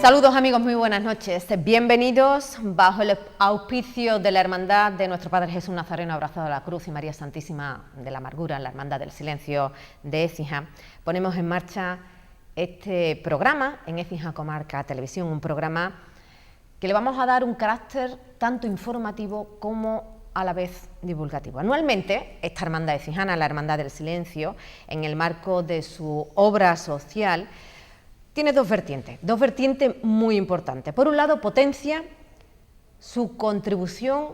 Saludos amigos, muy buenas noches. Bienvenidos bajo el auspicio de la Hermandad de Nuestro Padre Jesús Nazareno Abrazado a la Cruz y María Santísima de la Amargura, la Hermandad del Silencio de Écija. Ponemos en marcha este programa en Écija Comarca Televisión, un programa que le vamos a dar un carácter tanto informativo como a la vez divulgativo. Anualmente, esta hermandad écijana, la Hermandad del Silencio, en el marco de su obra social, tiene dos vertientes muy importantes. Por un lado, potencia su contribución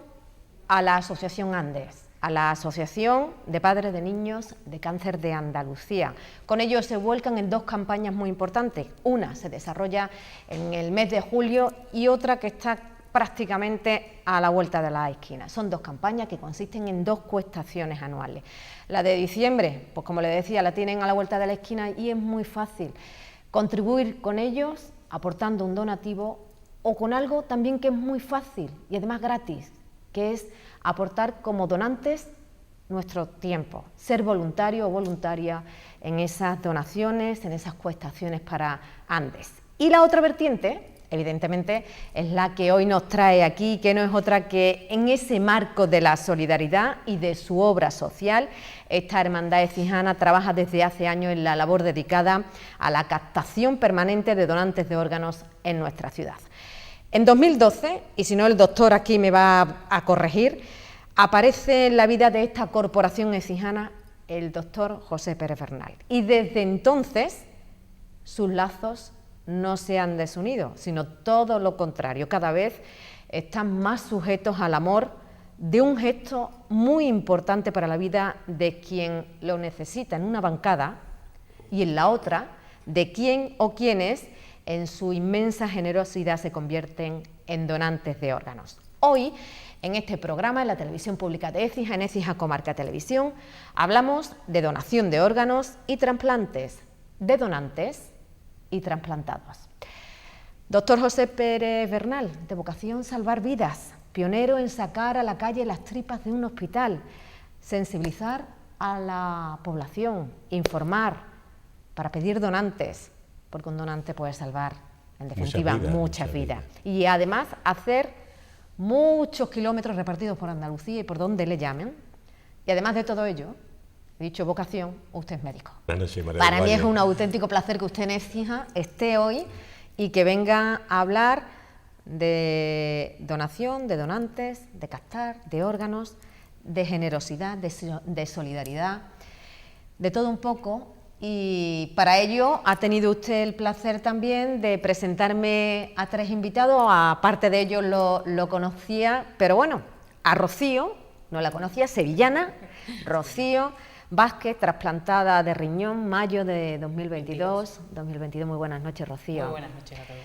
a la Asociación Andes, a la Asociación de Padres de Niños de Cáncer de Andalucía. Con ello se vuelcan en dos campañas muy importantes. Una se desarrolla en el mes de julio y otra que está prácticamente a la vuelta de la esquina. Son dos campañas que consisten en dos cuestaciones anuales. La de diciembre, pues como les decía, la tienen a la vuelta de la esquina y es muy fácil contribuir con ellos aportando un donativo o con algo también que es muy fácil y además gratis, que es aportar como donantes nuestro tiempo, ser voluntario o voluntaria en esas donaciones, en esas cuestaciones para Andes. Y la otra vertiente, evidentemente, es la que hoy nos trae aquí, que no es otra que en ese marco de la solidaridad y de su obra social. Esta hermandad écijana trabaja desde hace años en la labor dedicada a la captación permanente de donantes de órganos en nuestra ciudad. En 2012, y si no el doctor aquí me va a corregir, aparece en la vida de esta corporación écijana el doctor José Pérez Bernal. Y desde entonces sus lazos no se han desunido, sino todo lo contrario, cada vez están más sujetos al amor de un gesto muy importante para la vida de quien lo necesita en una bancada y en la otra de quien o quienes en su inmensa generosidad se convierten en donantes de órganos. Hoy, en este programa, en la televisión pública de Écija, en Écija Comarca Televisión, hablamos de donación de órganos y trasplantes, de donantes y trasplantados. Doctor José Pérez Bernal, de vocación salvar vidas, pionero en sacar a la calle las tripas de un hospital, sensibilizar a la población, informar para pedir donantes, porque un donante puede salvar, en definitiva, muchas vidas. Y además hacer muchos kilómetros repartidos por Andalucía y por donde le llamen. Y además de todo ello, he dicho vocación, usted es médico. Para mí es un auténtico placer que usted en Écija esté hoy y que venga a hablar de donación, de donantes, de captar, de órganos, de generosidad, de solidaridad, de todo un poco. Y para ello ha tenido usted el placer también de presentarme a tres invitados, aparte de ellos lo conocía, pero bueno, a Rocío, no la conocía, sevillana, Rocío Vázquez, trasplantada de riñón, mayo de 2022. Muy buenas noches, Rocío. Muy buenas noches a todos.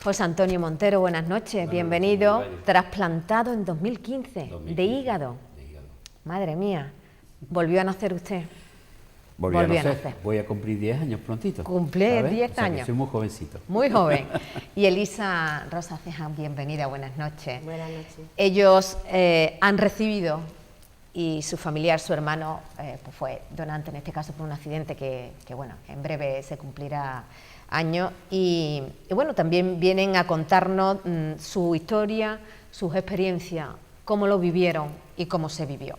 José Antonio Montero, buenas noches, bienvenido. Trasplantado en 2015, de hígado. Madre mía, ¿volvió a nacer usted? Volvió a nacer. Voy a cumplir 10 años prontito. Cumple 10 o sea, años. Soy muy jovencito. Muy joven. Y Elisa Rosa Cejan, bienvenida, buenas noches. Buenas noches. Ellos han recibido, y su familiar, su hermano, pues fue donante en este caso por un accidente que bueno, en breve se cumplirá años. Y bueno, también vienen a contarnos su historia, sus experiencias, cómo lo vivieron y cómo se vivió.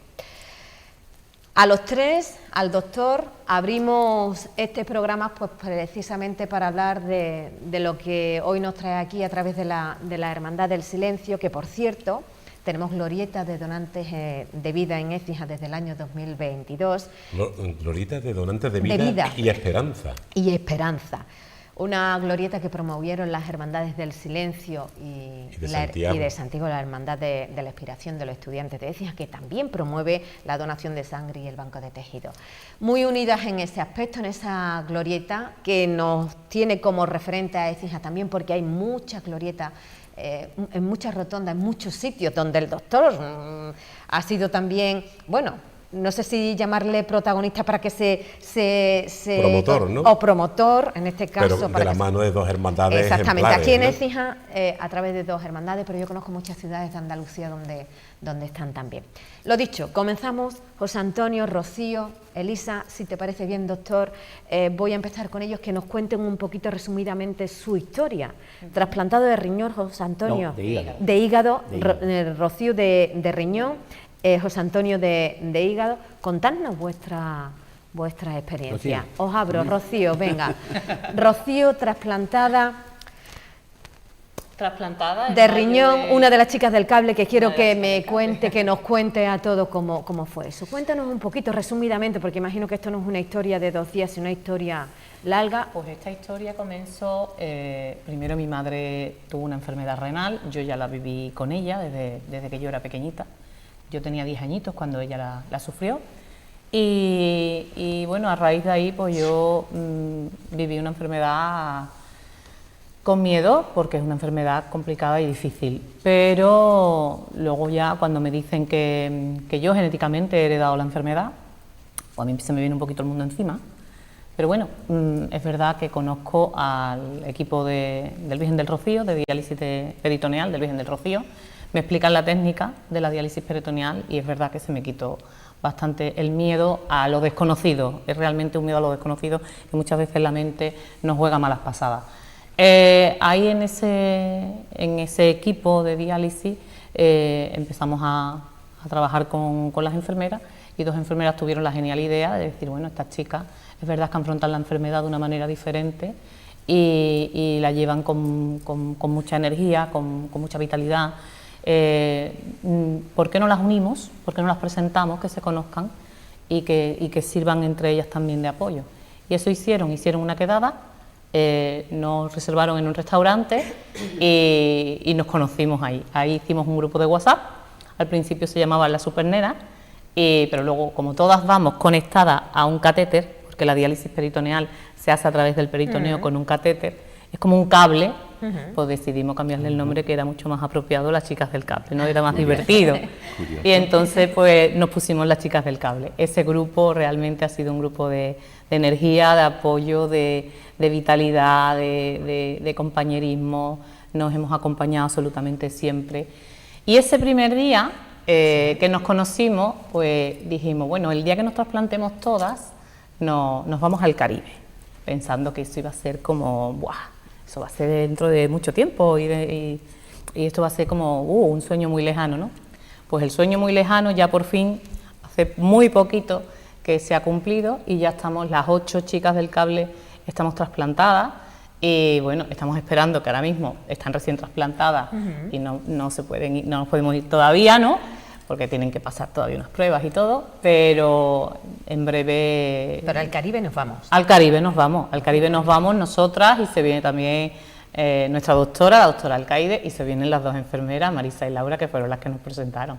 A los tres, al doctor, abrimos este programa pues precisamente para hablar de lo que hoy nos trae aquí a través de la Hermandad del Silencio, que por cierto, tenemos glorietas de donantes de vida en Écija desde el año 2022. Glorietas de donantes de vida y esperanza. Y esperanza. Una glorieta que promovieron las Hermandades del Silencio y de Santiago, la Hermandad de la Inspiración de los Estudiantes de Écija, que también promueve la donación de sangre y el banco de tejido. Muy unidas en ese aspecto, en esa glorieta, que nos tiene como referente a Écija también, porque hay muchas glorietas, en muchas rotondas, en muchos sitios donde el doctor ha sido también, bueno, no sé si llamarle protagonista para que se promotor, ¿no? O promotor, en este caso. Pero para de la que mano de dos hermandades. Exactamente, aquí en ¿no? Écija, a través de dos hermandades, pero yo conozco muchas ciudades de Andalucía donde están también. Lo dicho, comenzamos. José Antonio, Rocío, Elisa, si te parece bien, doctor, voy a empezar con ellos, que nos cuenten un poquito resumidamente su historia. Trasplantado de riñón, José Antonio. No, de hígado. Rocío de riñón, José Antonio de hígado. Contadnos vuestra experiencia. Rocío. Os abro, Rocío, venga. Rocío, trasplantada de riñón, una de las chicas del cable, que quiero que nos cuente a todos cómo fue eso. Cuéntanos un poquito, resumidamente, porque imagino que esto no es una historia de 2 días, sino una historia larga. Pues esta historia comenzó, primero mi madre tuvo una enfermedad renal, yo ya la viví con ella desde que yo era pequeñita. Yo tenía 10 añitos cuando ella la sufrió. Y bueno, a raíz de ahí pues yo viví una enfermedad con miedo, porque es una enfermedad complicada y difícil, pero luego ya cuando me dicen que yo genéticamente he heredado la enfermedad, pues a mí se me viene un poquito el mundo encima. Pero bueno, es verdad que conozco al equipo del Virgen del Rocío, de diálisis peritoneal del Virgen del Rocío, me explican la técnica de la diálisis peritoneal y es verdad que se me quitó bastante el miedo a lo desconocido. Es realmente un miedo a lo desconocido que muchas veces la mente nos juega malas pasadas. Ahí en ese equipo de diálisis empezamos a trabajar con las enfermeras, y 2 enfermeras tuvieron la genial idea de decir, bueno, estas chicas es verdad que afrontan la enfermedad de una manera diferente y la llevan con mucha energía, con mucha vitalidad. ¿Por qué no las unimos? ¿Por qué no las presentamos, que se conozcan y que sirvan entre ellas también de apoyo? Y eso hicieron una quedada. Nos reservaron en un restaurante y nos conocimos ahí. Ahí hicimos un grupo de WhatsApp. Al principio se llamaba La Supernera, pero luego, como todas vamos conectadas a un catéter, porque la diálisis peritoneal se hace a través del peritoneo con un catéter, es como un cable, pues decidimos cambiarle el nombre, que era mucho más apropiado, Las Chicas del Cable, ¿no? Era más divertido. Y entonces pues nos pusimos Las Chicas del Cable. Ese grupo realmente ha sido un grupo de energía, de apoyo, de vitalidad, de compañerismo. Nos hemos acompañado absolutamente siempre. Y ese primer día que nos conocimos, pues dijimos, bueno, el día que nos trasplantemos todas, nos vamos al Caribe, pensando que eso iba a ser como, ¡buah!, eso va a ser dentro de mucho tiempo y esto va a ser como un sueño muy lejano, ¿no? Pues el sueño muy lejano ya por fin, hace muy poquito que se ha cumplido, y ya estamos, las 8 chicas del cable estamos trasplantadas, y bueno, estamos esperando, que ahora mismo están recién trasplantadas y no nos podemos ir todavía, ¿no? Porque tienen que pasar todavía unas pruebas y todo, pero en breve... Pero al Caribe nos vamos. Al Caribe nos vamos nosotras, y se viene también nuestra doctora, la doctora Alcaide, y se vienen las 2 enfermeras, Marisa y Laura, que fueron las que nos presentaron.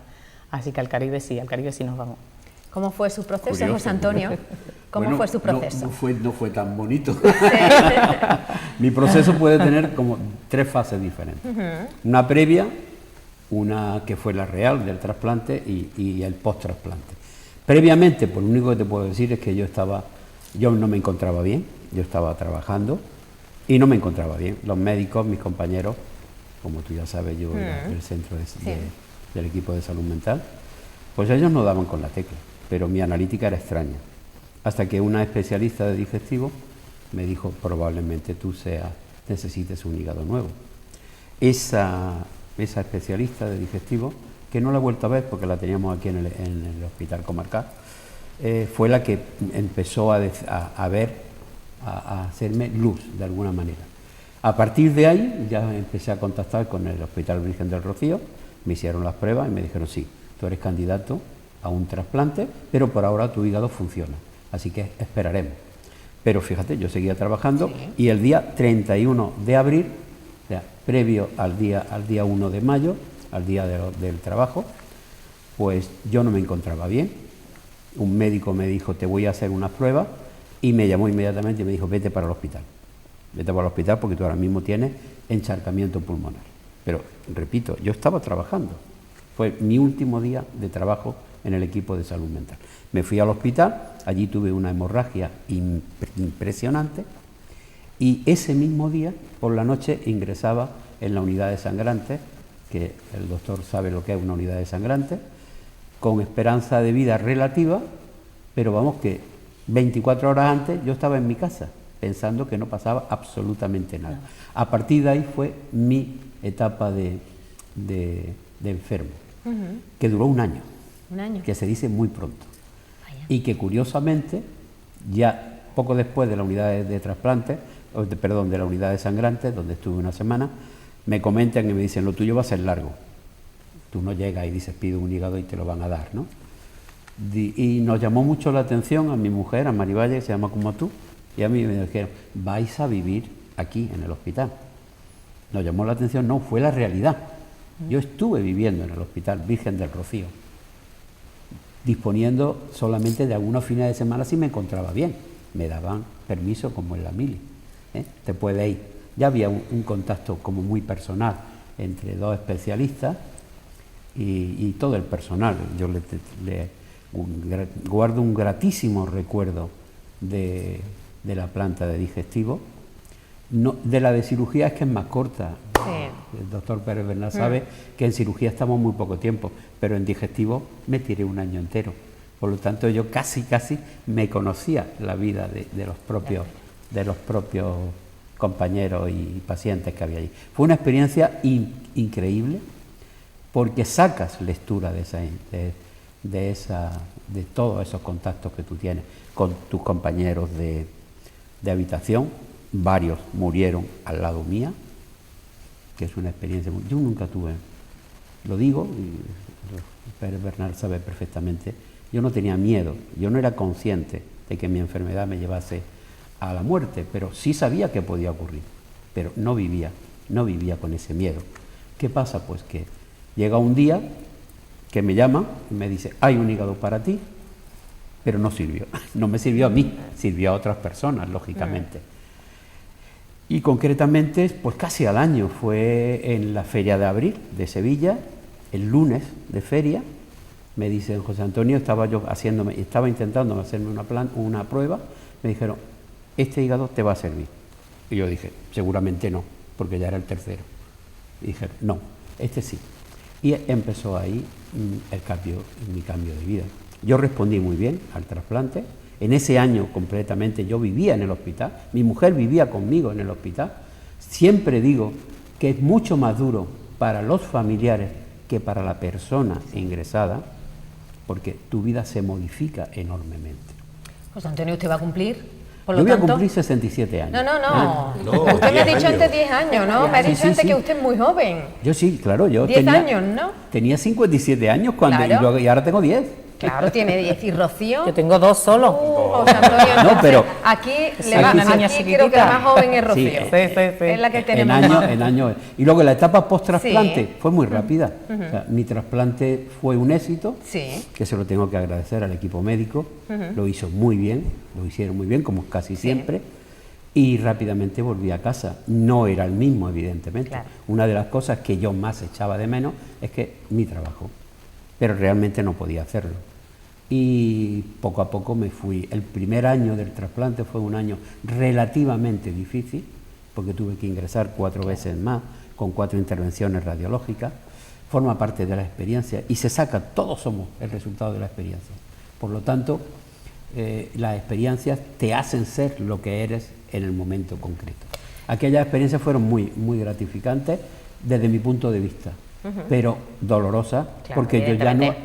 Así que al Caribe sí nos vamos. ¿Cómo fue su proceso, José Antonio? ¿Cómo fue su proceso? No fue tan bonito. Mi proceso puede tener como 3 fases diferentes. Una previa, una que fue la real del trasplante y el post-trasplante. Previamente, pues lo único que te puedo decir es que yo no me encontraba bien, yo estaba trabajando y no me encontraba bien. Los médicos, mis compañeros, como tú ya sabes, yo era del centro del equipo de salud mental, pues ellos no daban con la tecla, pero mi analítica era extraña. Hasta que una especialista de digestivo me dijo, probablemente tú necesites un hígado nuevo. Esa especialista de digestivo, que no la he vuelto a ver porque la teníamos aquí en el hospital comarcal, fue la que empezó a hacerme luz de alguna manera. A partir de ahí ya empecé a contactar con el Hospital Virgen del Rocío, me hicieron las pruebas y me dijeron, sí, tú eres candidato a un trasplante, pero por ahora tu hígado funciona, así que esperaremos. Pero fíjate, yo seguía trabajando y el día 31 de abril, o sea, previo al día 1 de mayo, al día del trabajo, pues yo no me encontraba bien. Un médico me dijo, te voy a hacer unas pruebas, y me llamó inmediatamente y me dijo, vete para el hospital. Vete para el hospital porque tú ahora mismo tienes encharcamiento pulmonar. Pero, repito, yo estaba trabajando. Fue mi último día de trabajo en el equipo de salud mental. Me fui al hospital, allí tuve una hemorragia impresionante y ese mismo día, por la noche, ingresaba en la unidad de sangrantes, que el doctor sabe lo que es una unidad de sangrantes, con esperanza de vida relativa, pero vamos que 24 horas antes yo estaba en mi casa, pensando que no pasaba absolutamente nada. A partir de ahí fue mi etapa de enfermo, que duró un año, que se dice muy pronto. Vaya. Y que curiosamente, ya poco después de la unidad de trasplantes, de la unidad de sangrantes, donde estuve una semana, me comentan y me dicen, lo tuyo va a ser largo. Tú no llegas y dices, pido un hígado y te lo van a dar, ¿no? Y nos llamó mucho la atención a mi mujer, a Marivalle, que se llama como tú, y a mí me dijeron, vais a vivir aquí, en el hospital. Nos llamó la atención, no, fue la realidad. Yo estuve viviendo en el Hospital Virgen del Rocío, disponiendo solamente de algunos fines de semana si me encontraba bien. Me daban permiso como en la mili, te puede ir. Ya había un contacto como muy personal entre dos especialistas y todo el personal. Yo guardo un gratísimo recuerdo de la planta de digestivo. No, de la de cirugía es que es más corta. Sí. El doctor Pérez Bernal sabe que en cirugía estamos muy poco tiempo, pero en digestivo me tiré un año entero. Por lo tanto, yo casi me conocía la vida de los propios compañeros y pacientes que había allí. Fue una experiencia increíble, porque sacas lectura de todos esos contactos que tú tienes con tus compañeros de habitación. Varios murieron al lado mía, que es una experiencia yo nunca tuve, lo digo, y Pérez Bernal sabe perfectamente, yo no tenía miedo, yo no era consciente de que mi enfermedad me llevase a la muerte, pero sí sabía que podía ocurrir, pero no vivía con ese miedo. ¿Qué pasa? Pues que llega un día que me llama y me dice, hay un hígado para ti, pero no sirvió, no me sirvió a mí, sirvió a otras personas, lógicamente. Y concretamente, pues casi al año, fue en la Feria de Abril de Sevilla, el lunes de feria, me dicen, José Antonio, estaba intentando hacerme una prueba, me dijeron, este hígado te va a servir. Y yo dije, seguramente no, porque ya era el tercero. Y dije, no, este sí. Y empezó ahí mi cambio de vida. Yo respondí muy bien al trasplante. En ese año completamente yo vivía en el hospital, mi mujer vivía conmigo en el hospital. Siempre digo que es mucho más duro para los familiares que para la persona ingresada, porque tu vida se modifica enormemente. José Antonio, ¿usted va a cumplir? Yo voy a cumplir 67 años. No. Usted me ha dicho antes 10 años, ¿no? Me ha dicho antes que usted es muy joven. Yo sí, claro. 10 años, ¿no? Tenía 57 años y ahora tengo 10. Claro, tiene 10. ¿Y Rocío? Yo tengo 2 solo. José Antonio, no, pero aquí creo que la más joven es Rocío. Sí, es la que tenemos. En años. Y luego la etapa post-trasplante fue muy rápida. O sea, mi trasplante fue un éxito, que se lo tengo que agradecer al equipo médico. Lo hicieron muy bien, como casi siempre. Y rápidamente volví a casa. No era el mismo, evidentemente. Claro. Una de las cosas que yo más echaba de menos es que mi trabajo, pero realmente no podía hacerlo. Y poco a poco me fui. El primer año del trasplante fue un año relativamente difícil, porque tuve que ingresar 4 veces más, con 4 intervenciones radiológicas. Forma parte de la experiencia y se saca, todos somos el resultado de la experiencia. Por lo tanto, las experiencias te hacen ser lo que eres en el momento concreto. Aquellas experiencias fueron muy gratificantes desde mi punto de vista, pero dolorosa, claro, porque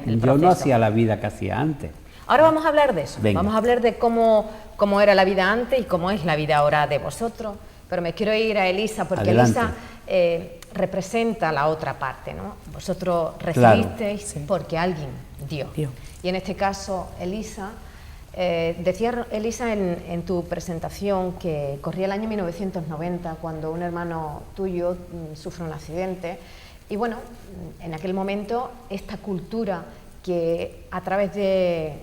yo no hacía la vida que hacía antes. Ahora vamos a hablar de eso. Venga. Vamos a hablar de cómo era la vida antes y cómo es la vida ahora de vosotros. Pero me quiero ir a Elisa, porque Adelante. Elisa representa la otra parte, ¿no? Vosotros recibisteis, claro, porque alguien dio. Y en este caso, Elisa, decía Elisa en tu presentación que corría el año 1990, cuando un hermano tuyo sufre un accidente. Y bueno, en aquel momento esta cultura que a través de...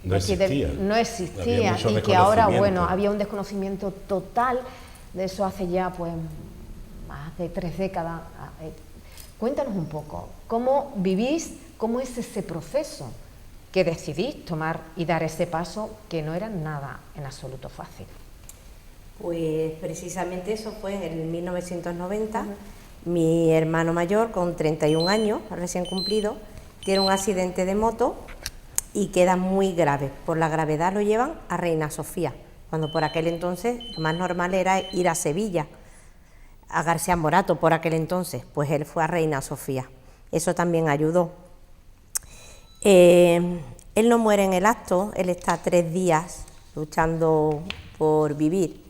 No existía y que ahora, bueno, había un desconocimiento total de eso hace ya pues más de 3 décadas. Cuéntanos un poco, ¿cómo vivís, cómo es ese proceso que decidís tomar y dar ese paso que no era nada en absoluto fácil. Pues precisamente eso fue en el 1990. Mi hermano mayor, con 31 años, recién cumplido, tiene un accidente de moto y queda muy grave. Por la gravedad lo llevan a Reina Sofía, cuando por aquel entonces lo más normal era ir a Sevilla, a García Morato por aquel entonces, pues él fue a Reina Sofía. Eso también ayudó. Él no muere en el acto, él está 3 días luchando por vivir.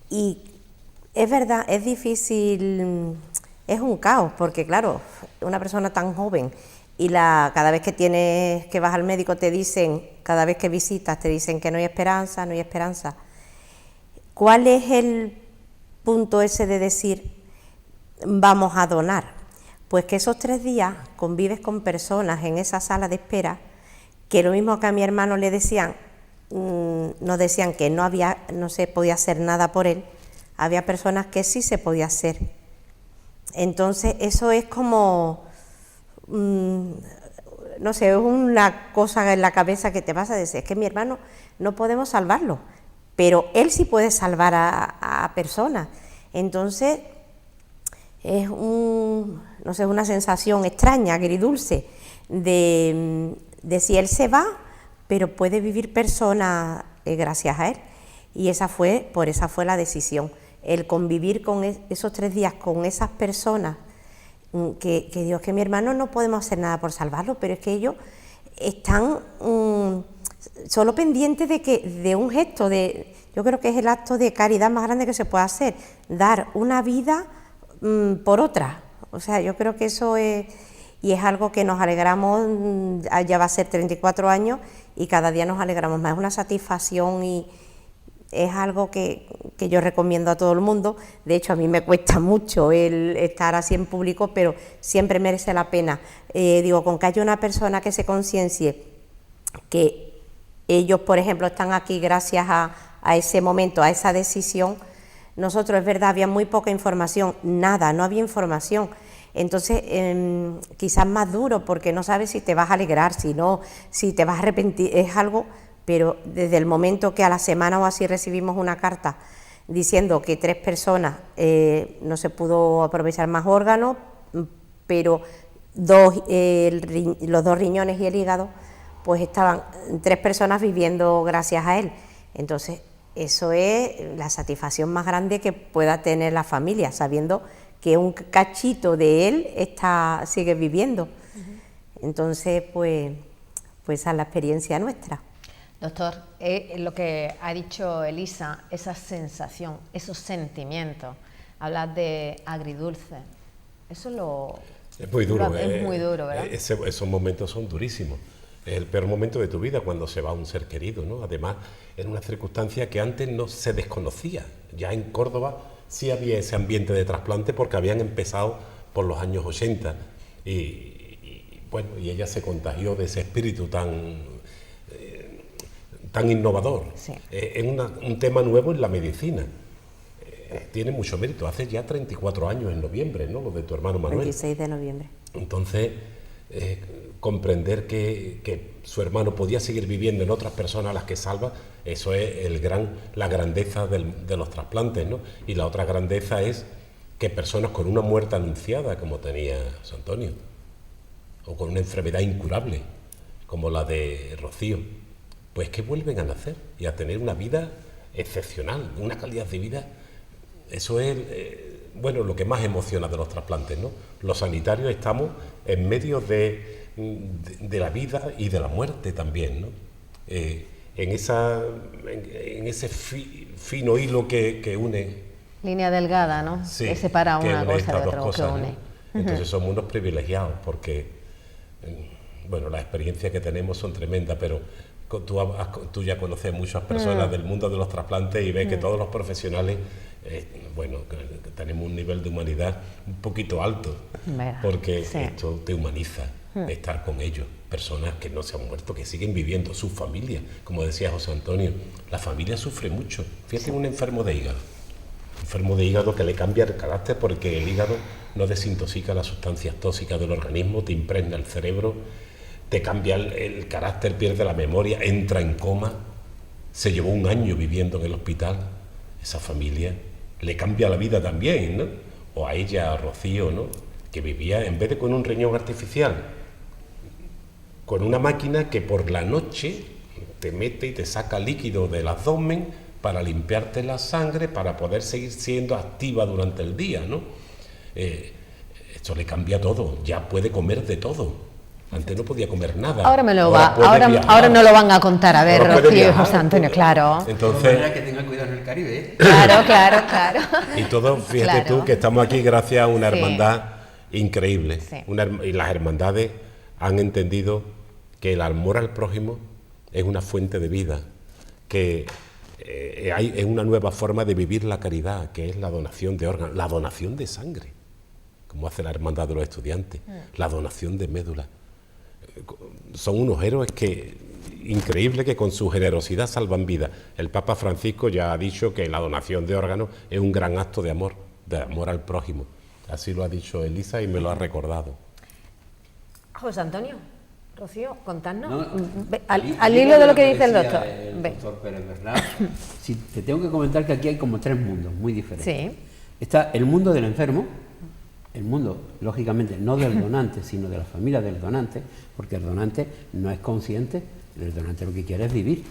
Y es verdad, es difícil, es un caos, porque claro, una persona tan joven y cada vez que vas al médico te dicen, cada vez que visitas te dicen que no hay esperanza, no hay esperanza. ¿Cuál es el punto ese de decir vamos a donar? Pues que esos 3 días convives con personas en esa sala de espera, que lo mismo que a mi hermano le decían, nos decían que no se podía hacer nada por él, había personas que sí se podía hacer. Entonces eso es como, no sé, es una cosa en la cabeza que te pasa de decir, es que mi hermano no podemos salvarlo, pero él sí puede salvar a personas. Entonces es no sé, una sensación extraña, agridulce, de si él se va, pero puede vivir personas gracias a él. Y por esa fue la decisión, el convivir con esos 3 días con esas personas, que Dios, que mi hermano no podemos hacer nada por salvarlo, pero es que ellos están solo pendientes de un gesto, yo creo que es el acto de caridad más grande que se puede hacer, dar una vida por otra. O sea, yo creo que eso es, y es algo que nos alegramos, ya va a ser 34 años y cada día nos alegramos más, es una satisfacción y es algo que yo recomiendo a todo el mundo. De hecho, a mí me cuesta mucho el estar así en público, pero siempre merece la pena. Digo, con que haya una persona que se conciencie que ellos, por ejemplo, están aquí gracias a ese momento, a esa decisión. Nosotros, es verdad, había muy poca información, nada, no había información. Entonces, quizás más duro, porque no sabes si te vas a alegrar, si no, si te vas a arrepentir, es algo. Pero desde el momento que a la semana o así recibimos una carta diciendo que 3 personas no se pudo aprovechar más órganos, pero los 2 riñones y el hígado, pues estaban 3 personas viviendo gracias a él. Entonces, eso es la satisfacción más grande que pueda tener la familia, sabiendo que un cachito de él sigue viviendo. Entonces, pues esa es la experiencia nuestra. Doctor, lo que ha dicho Elisa, esa sensación, esos sentimientos, hablar de agridulce, eso es muy duro. Es muy duro, ¿verdad? Esos momentos son durísimos. Es el peor momento de tu vida cuando se va un ser querido, ¿no? Además, en una circunstancia que antes no se desconocía. Ya en Córdoba sí había ese ambiente de trasplante porque habían empezado por los años 80 y ella se contagió de ese espíritu tan innovador. Sí. Es un tema nuevo en la medicina. Tiene mucho mérito. Hace ya 34 años en noviembre, ¿no? Lo de tu hermano Manuel. 26 de noviembre. Entonces, comprender que su hermano podía seguir viviendo en otras personas a las que salva, eso es la grandeza de los trasplantes, ¿no? Y la otra grandeza es que personas con una muerte anunciada, como tenía José Antonio, o con una enfermedad incurable, como la de Rocío, pues que vuelven a nacer y a tener una vida excepcional, una calidad de vida. Eso es, lo que más emociona de los trasplantes, ¿no? Los sanitarios estamos en medio de la vida y de la muerte también, ¿no? En ese fino hilo que une. Línea delgada, ¿no? Sí, que separa que una une cosa de estas otra, dos cosas, que une. ¿no? Entonces somos unos privilegiados porque, las experiencias que tenemos son tremendas, pero tú ya conoces muchas personas del mundo de los trasplantes y ves que todos los profesionales, que tenemos un nivel de humanidad un poquito alto, porque esto te humaniza, estar con ellos, personas que no se han muerto, que siguen viviendo, su familia, como decía José Antonio, la familia sufre mucho. Fíjate, un enfermo de hígado que le cambia el carácter porque el hígado no desintoxica las sustancias tóxicas del organismo, te impregna el cerebro, te cambia el carácter, pierde la memoria, entra en coma, se llevó 1 año viviendo en el hospital. Esa familia le cambia la vida también, ¿no? O a ella, a Rocío, ¿no? Que vivía, en vez de con un riñón artificial, con una máquina que por la noche te mete y te saca líquido del abdomen para limpiarte la sangre, para poder seguir siendo activa durante el día, ¿no? Esto le cambia todo, ya puede comer de todo. Antes no podía comer nada. Ahora no lo van a contar, a ver, Rocío y José Antonio, claro. Entonces, que tenga cuidado en el Caribe, ¿eh? Claro. Y todo, fíjate tú, que estamos aquí gracias a una hermandad increíble. Sí. Y las hermandades han entendido que el amor al prójimo es una fuente de vida, que es una nueva forma de vivir la caridad, que es la donación de órganos, la donación de sangre, como hace la hermandad de los estudiantes, la donación de médula. Son unos héroes increíbles que con su generosidad salvan vidas. El Papa Francisco ya ha dicho que la donación de órganos es un gran acto de amor al prójimo. Así lo ha dicho Elisa y me lo ha recordado. José Antonio, Rocío, contadnos, No, al hilo de lo que dice el doctor. El doctor Pérez Bernal, sí, te tengo que comentar que aquí hay como 3 mundos muy diferentes. Sí. Está el mundo del enfermo, el mundo, lógicamente, no del donante, sino de la familia del donante, porque el donante no es consciente, el donante lo que quiere es vivir.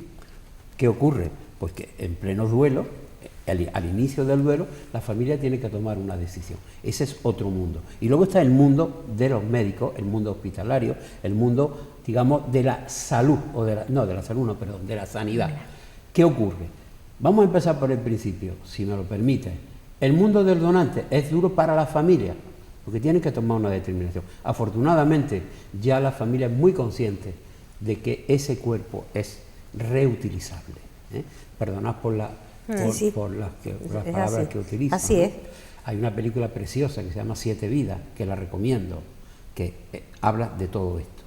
¿Qué ocurre? Pues que en pleno duelo, al inicio del duelo, la familia tiene que tomar una decisión. Ese es otro mundo. Y luego está el mundo de los médicos, el mundo hospitalario, el mundo, digamos, de la salud, de la sanidad. ¿Qué ocurre? Vamos a empezar por el principio, si me lo permite. El mundo del donante es duro para la familia, porque tienen que tomar una determinación. Afortunadamente, ya la familia es muy consciente de que ese cuerpo es reutilizable. Perdonad por las palabras que utilizo. Así es. Hay una película preciosa que se llama 7 vidas, que la recomiendo, que habla de todo esto.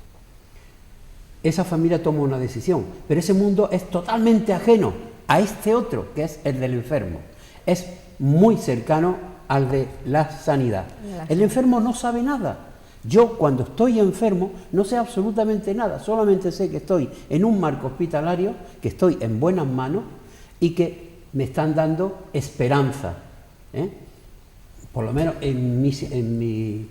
Esa familia toma una decisión, pero ese mundo es totalmente ajeno a este otro, que es el del enfermo. Es muy cercano al de la sanidad. El enfermo no sabe nada. Yo, cuando estoy enfermo, no sé absolutamente nada, solamente sé que estoy en un marco hospitalario, que estoy en buenas manos y que me están dando esperanza. Por lo menos en mi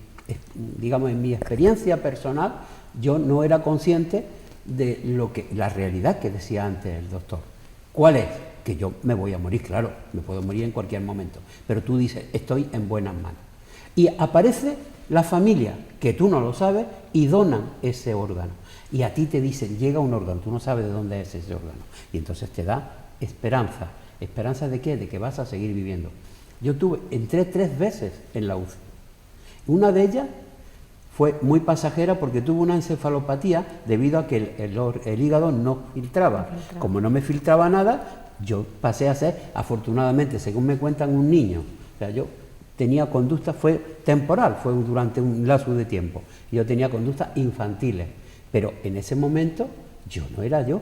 experiencia personal, yo no era consciente de la realidad que decía antes el doctor. ¿Cuál es? Que yo me voy a morir, claro, me puedo morir en cualquier momento, pero tú dices, estoy en buenas manos. Y aparece la familia, que tú no lo sabes, y donan ese órgano. Y a ti te dicen, llega un órgano, tú no sabes de dónde es ese órgano. Y entonces te da esperanza. ¿Esperanza de qué? De que vas a seguir viviendo. Yo entré 3 veces en la UCI. Una de ellas fue muy pasajera porque tuve una encefalopatía debido a que el hígado no filtraba. Como no me filtraba nada, yo pasé a ser, afortunadamente, según me cuentan, un niño. O sea, yo tenía conducta, fue temporal, fue durante un lapso de tiempo. Yo tenía conductas infantiles, pero en ese momento yo no era yo.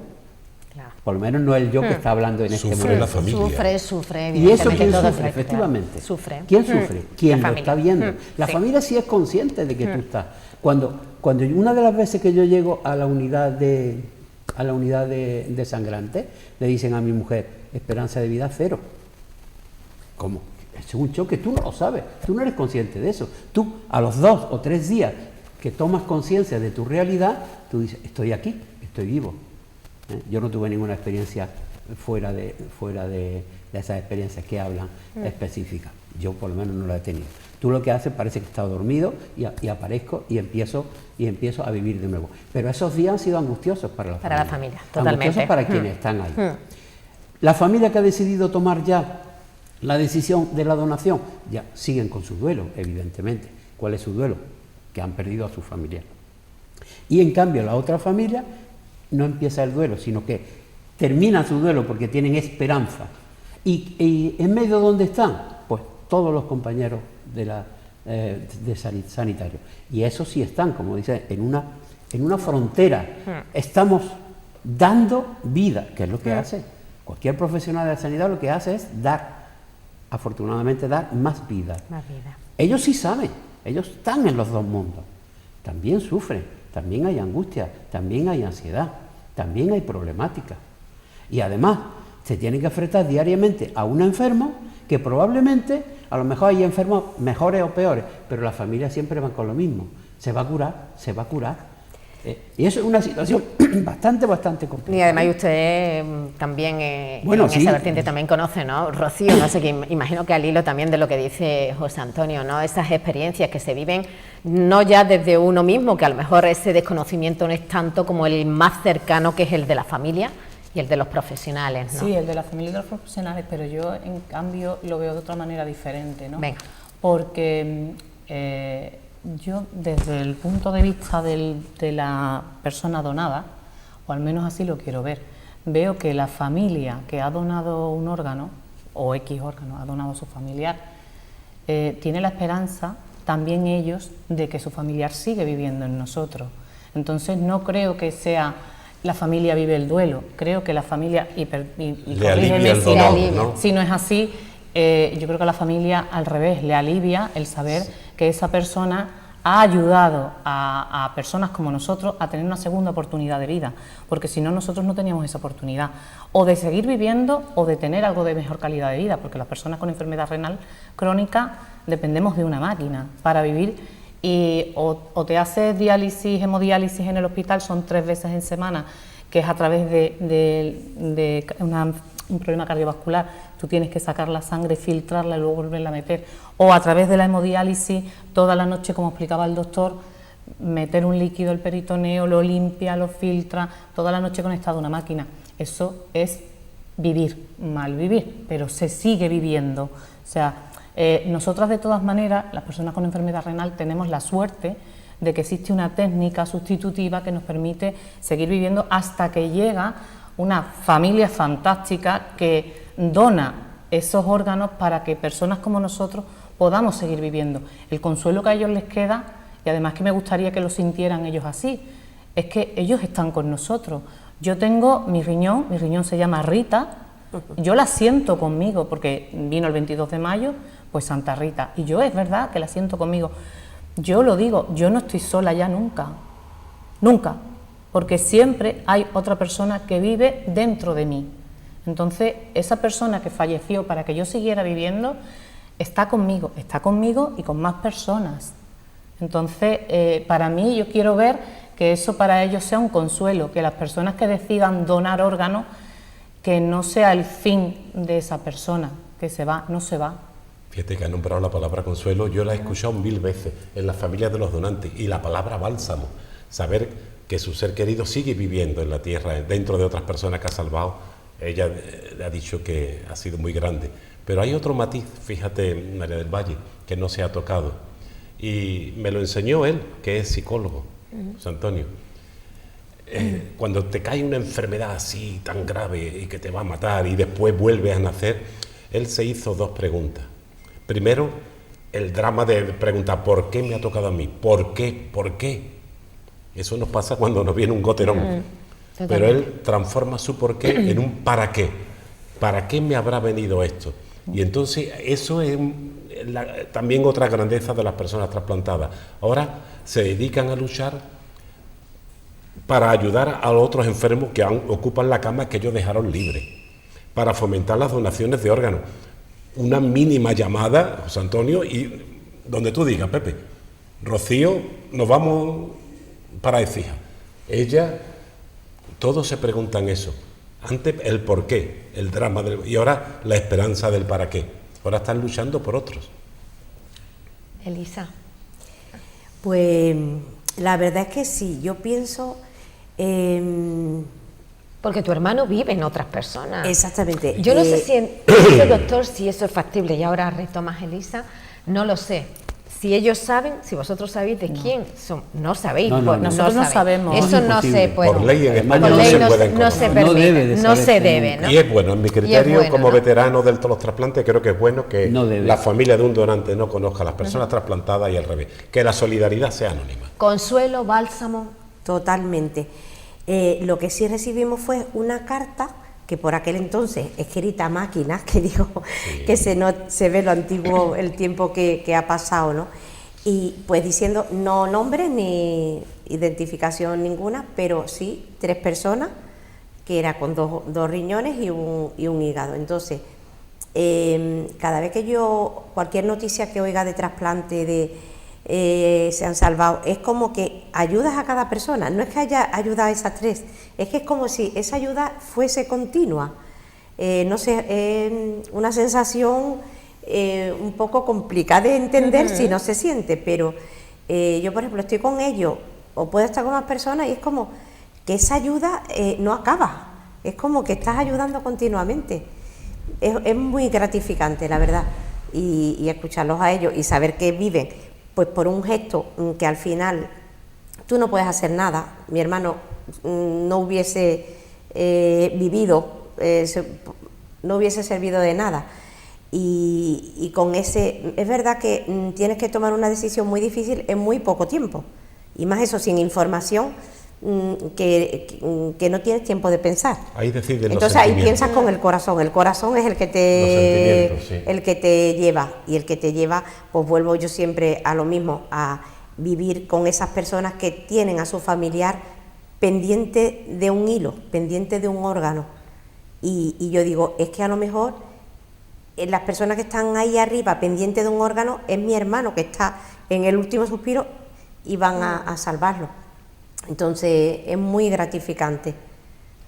Claro. Por lo menos no el yo que está hablando en este momento. Sufre la familia. Sufre, ¿Y eso quién sufre? Efectivamente. Sufre. ¿Quién sufre? ¿Quién lo está viendo? La Sí. familia sí es consciente de que tú estás. Cuando una de las veces que yo llego a la unidad de sangrante, le dicen a mi mujer, esperanza de vida 0. ¿Cómo? Es un choque, tú no lo sabes, tú no eres consciente de eso. Tú, a los 2 o 3 días que tomas conciencia de tu realidad, tú dices, estoy aquí, estoy vivo. Yo no tuve ninguna experiencia fuera de esas experiencias que hablan específicas. Yo por lo menos no la he tenido. Tú lo que haces parece que estás dormido y aparezco y empiezo a vivir de nuevo. Pero esos días han sido angustiosos para la familia. Para la familia, totalmente. Angustiosos para quienes están ahí. La familia que ha decidido tomar ya la decisión de la donación, ya siguen con su duelo, evidentemente. ¿Cuál es su duelo? Que han perdido a su familiar. Y en cambio la otra familia no empieza el duelo, sino que termina su duelo porque tienen esperanza. ¿Y en medio dónde están? Pues todos los compañeros de sanitarios. Y esos sí están, como dice, en una frontera. Estamos dando vida, que es lo que hace. Cualquier profesional de la sanidad lo que hace es dar, afortunadamente dar más vida. Más vida. Ellos sí saben, ellos están en los 2 mundos. También sufren, también hay angustia, también hay ansiedad, también hay problemática. Y además se tiene que enfrentar diariamente a un enfermo que probablemente, a lo mejor hay enfermos mejores o peores, pero las familias siempre van con lo mismo. Se va a curar, se va a curar. Y eso es una situación bastante complicada. Y además usted también bueno, en sí, esa vertiente también conoce, ¿no? Rocío, no sé qué, imagino que al hilo también de lo que dice José Antonio, ¿no? Esas experiencias que se viven no ya desde uno mismo, que a lo mejor ese desconocimiento no es tanto como el más cercano, que es el de la familia y el de los profesionales, ¿no? Sí, el de la familia y de los profesionales, pero yo en cambio lo veo de otra manera diferente, ¿no? Venga. Porque yo desde el punto de vista de la persona donada, o al menos así lo quiero ver, veo que la familia que ha donado un órgano, o X órgano, ha donado a su familiar, tiene la esperanza, también ellos, de que su familiar sigue viviendo en nosotros. Entonces no creo que sea la familia vive el duelo, creo que la familia, le alivia el dolor, ¿no? Si no es así, yo creo que a la familia al revés, le alivia el saber que esa persona ha ayudado a personas como nosotros a tener una segunda oportunidad de vida, porque si no nosotros no teníamos esa oportunidad, o de seguir viviendo o de tener algo de mejor calidad de vida, porque las personas con enfermedad renal crónica dependemos de una máquina para vivir. Y o te haces diálisis, hemodiálisis en el hospital, son 3 veces en semana, que es a través de un problema cardiovascular, tú tienes que sacar la sangre, filtrarla y luego volverla a meter, o a través de la hemodiálisis, toda la noche, como explicaba el doctor, meter un líquido al peritoneo, lo limpia, lo filtra, toda la noche conectado a una máquina. Eso es vivir, mal vivir, pero se sigue viviendo. O sea, nosotras de todas maneras, las personas con enfermedad renal, tenemos la suerte de que existe una técnica sustitutiva que nos permite seguir viviendo hasta que llega una familia fantástica que dona esos órganos para que personas como nosotros podamos seguir viviendo. El consuelo que a ellos les queda, y además que me gustaría que lo sintieran ellos así, es que ellos están con nosotros. Yo tengo mi riñón se llama Rita, yo la siento conmigo porque vino el 22 de mayo, pues Santa Rita, y yo es verdad que la siento conmigo. Yo lo digo, yo no estoy sola ya nunca, nunca, porque siempre hay otra persona que vive dentro de mí. Entonces, esa persona que falleció para que yo siguiera viviendo, está conmigo y con más personas. Entonces, para mí, yo quiero ver que eso para ellos sea un consuelo, que las personas que decidan donar órganos, que no sea el fin de esa persona, que se va, no se va. Fíjate que ha nombrado la palabra consuelo, yo la he escuchado 1000 veces en las familias de los donantes, y la palabra bálsamo, saber que su ser querido sigue viviendo en la tierra, dentro de otras personas que ha salvado. Ella ha dicho que ha sido muy grande. Pero hay otro matiz, fíjate, María del Valle, que no se ha tocado. Y me lo enseñó él, que es psicólogo, José Antonio. Cuando te cae una enfermedad así tan grave y que te va a matar y después vuelves a nacer, él se hizo 2 preguntas. Primero, el drama de preguntar ¿por qué me ha tocado a mí? ¿Por qué? ¿Por qué? Eso nos pasa cuando nos viene un goterón. Pero él transforma su por qué en un para qué. ¿Para qué me habrá venido esto? Y entonces eso es también otra grandeza de las personas trasplantadas. Ahora se dedican a luchar para ayudar a los otros enfermos que ocupan la cama que ellos dejaron libre, para fomentar las donaciones de órganos. Una mínima llamada, José Antonio, y donde tú digas, Pepe, Rocío, nos vamos para Écija. Ella, todos se preguntan eso. Antes el por qué, el drama, y ahora la esperanza del para qué. Ahora están luchando por otros. Elisa. Pues la verdad es que sí, yo pienso... Porque tu hermano vive en otras personas. Exactamente. Yo no sé si el doctor, si eso es factible, y ahora retomas, Elisa, no lo sé. Si ellos saben, si vosotros sabéis de quién son, no sabéis. Nosotros no sabemos. Eso no se puede. Por ley en España Por no ley se pueden no se conocer. permite, no se debe, ¿no? Y es bueno, en mi criterio, bueno, como ¿no? veterano de los trasplantes, creo que es bueno que No debe. la familia de un donante no conozca a las personas trasplantadas y al revés. Que la solidaridad sea anónima. Consuelo, bálsamo. Totalmente. Lo que sí recibimos fue una carta que por aquel entonces, escrita a máquina, que digo, que se ve lo antiguo, el tiempo que ha pasado, ¿no? y pues diciendo no nombres ni identificación ninguna, pero sí 3 personas, que era con dos riñones y un hígado. Entonces, cada vez que yo, cualquier noticia que oiga de trasplante, se han salvado, es como que ayudas a cada persona, no es que haya ayudado a esas 3, es que es como si esa ayuda fuese continua. No sé, una sensación un poco complicada de entender si no se siente, pero yo, por ejemplo, estoy con ellos o puedo estar con más personas y es como que esa ayuda no acaba, es como que estás ayudando continuamente. Es muy gratificante, la verdad, y escucharlos a ellos y saber que viven pues por un gesto que al final tú no puedes hacer nada. Mi hermano no hubiese vivido, no hubiese servido de nada, y con ese, es verdad que tienes que tomar una decisión muy difícil en muy poco tiempo, y más eso sin información, que no tienes tiempo de pensar. Ahí deciden los Entonces ahí sentimientos. piensas con el corazón es el que te lleva, y el que te lleva, pues vuelvo yo siempre a lo mismo, a vivir con esas personas que tienen a su familiar pendiente de un hilo, pendiente de un órgano, y yo digo, es que a lo mejor las personas que están ahí arriba pendiente de un órgano es mi hermano que está en el último suspiro y van a salvarlo. Entonces es muy gratificante,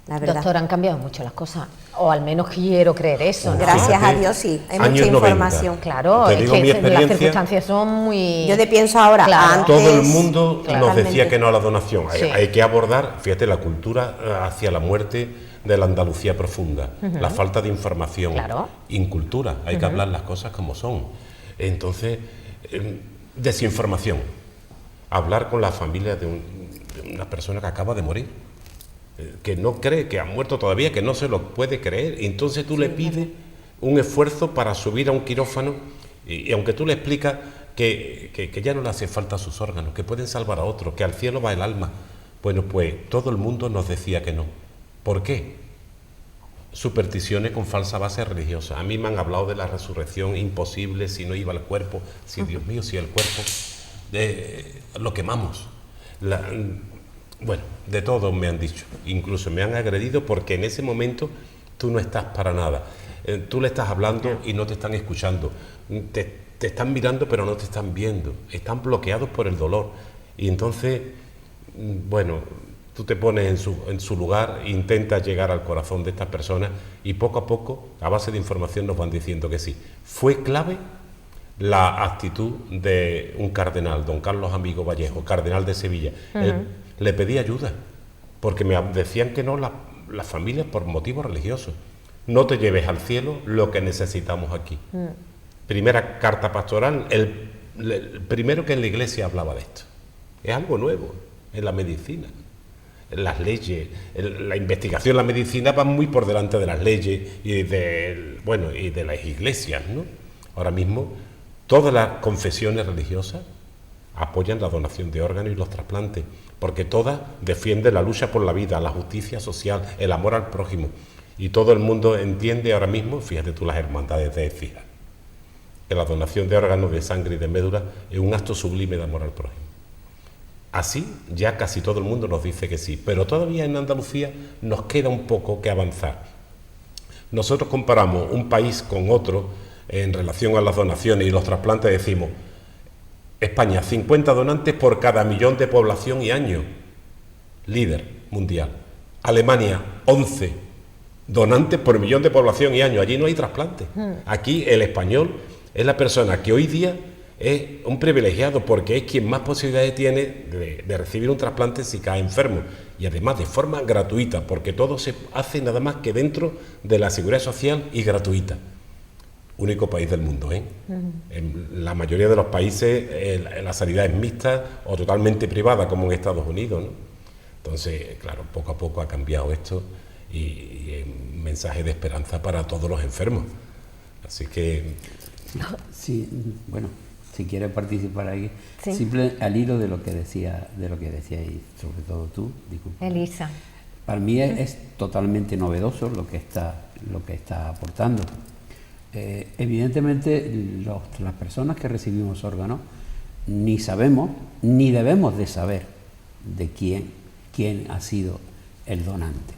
la verdad. Doctor, han cambiado mucho las cosas, o al menos quiero creer eso, ¿no? Gracias a Dios, sí, hay mucha años 90. información. Claro, Te es digo que mi las experiencia. circunstancias son muy... Yo te pienso ahora, Claro. antes, Todo el mundo nos claramente. decía que no a la donación. Sí. Hay que abordar, fíjate, la cultura hacia la muerte de la Andalucía profunda, la falta de información, Claro. incultura, hay que hablar las cosas como son. Entonces, desinformación, hablar con la familia de una persona que acaba de morir, que no cree que ha muerto todavía, que no se lo puede creer, y entonces tú le pides un esfuerzo para subir a un quirófano, y aunque tú le explicas que ya no le hace falta sus órganos, que pueden salvar a otros, que al cielo va el alma, bueno, pues todo el mundo nos decía que no. ¿Por qué? Supersticiones con falsa base religiosa. A mí me han hablado de la resurrección imposible si no iba el cuerpo, si Dios mío, si el cuerpo lo quemamos. Bueno, de todo me han dicho, incluso me han agredido porque en ese momento tú no estás para nada. Tú le estás hablando y no te están escuchando. Te están mirando pero no te están viendo. Están bloqueados por el dolor. Y entonces, bueno, tú te pones en su lugar, intentas llegar al corazón de estas personas y poco a poco, a base de información, nos van diciendo que sí. Fue clave la actitud de un cardenal, don Carlos Amigo Vallejo, cardenal de Sevilla. Él le pedí ayuda, porque me decían que no las familias por motivos religiosos. No te lleves al cielo lo que necesitamos aquí. Primera carta pastoral, el primero que en la iglesia hablaba de esto. Es algo nuevo en la medicina. Las leyes, la investigación, la medicina van muy por delante de las leyes y de las iglesias, ¿no? Ahora mismo todas las confesiones religiosas apoyan la donación de órganos y los trasplantes, porque todas defienden la lucha por la vida, la justicia social, el amor al prójimo, y todo el mundo entiende ahora mismo, fíjate tú, las hermandades de Écija, que la donación de órganos, de sangre y de médula es un acto sublime de amor al prójimo. Así ya casi todo el mundo nos dice que sí, pero todavía en Andalucía nos queda un poco que avanzar. Nosotros comparamos un país con otro en relación a las donaciones y los trasplantes, decimos, España, 50 donantes por cada millón de población y año, líder mundial. Alemania, 11 donantes por millón de población y año, allí no hay trasplantes. Aquí el español es la persona que hoy día es un privilegiado porque es quien más posibilidades tiene de recibir un trasplante si cae enfermo, y además de forma gratuita, porque todo se hace nada más que dentro de la seguridad social y gratuita. Único país del mundo, ¿eh? En la mayoría de los países la sanidad es mixta o totalmente privada, como en Estados Unidos, ¿no? Entonces, claro, poco a poco ha cambiado esto y es un mensaje de esperanza para todos los enfermos. Así que... Sí, bueno, si quieres participar ahí, Sí. simple al hilo de lo que decía y sobre todo tú, disculpa. Elisa. Para mí es totalmente novedoso lo que está aportando. Evidentemente las personas que recibimos órganos ni sabemos ni debemos de saber de quién ha sido el donante.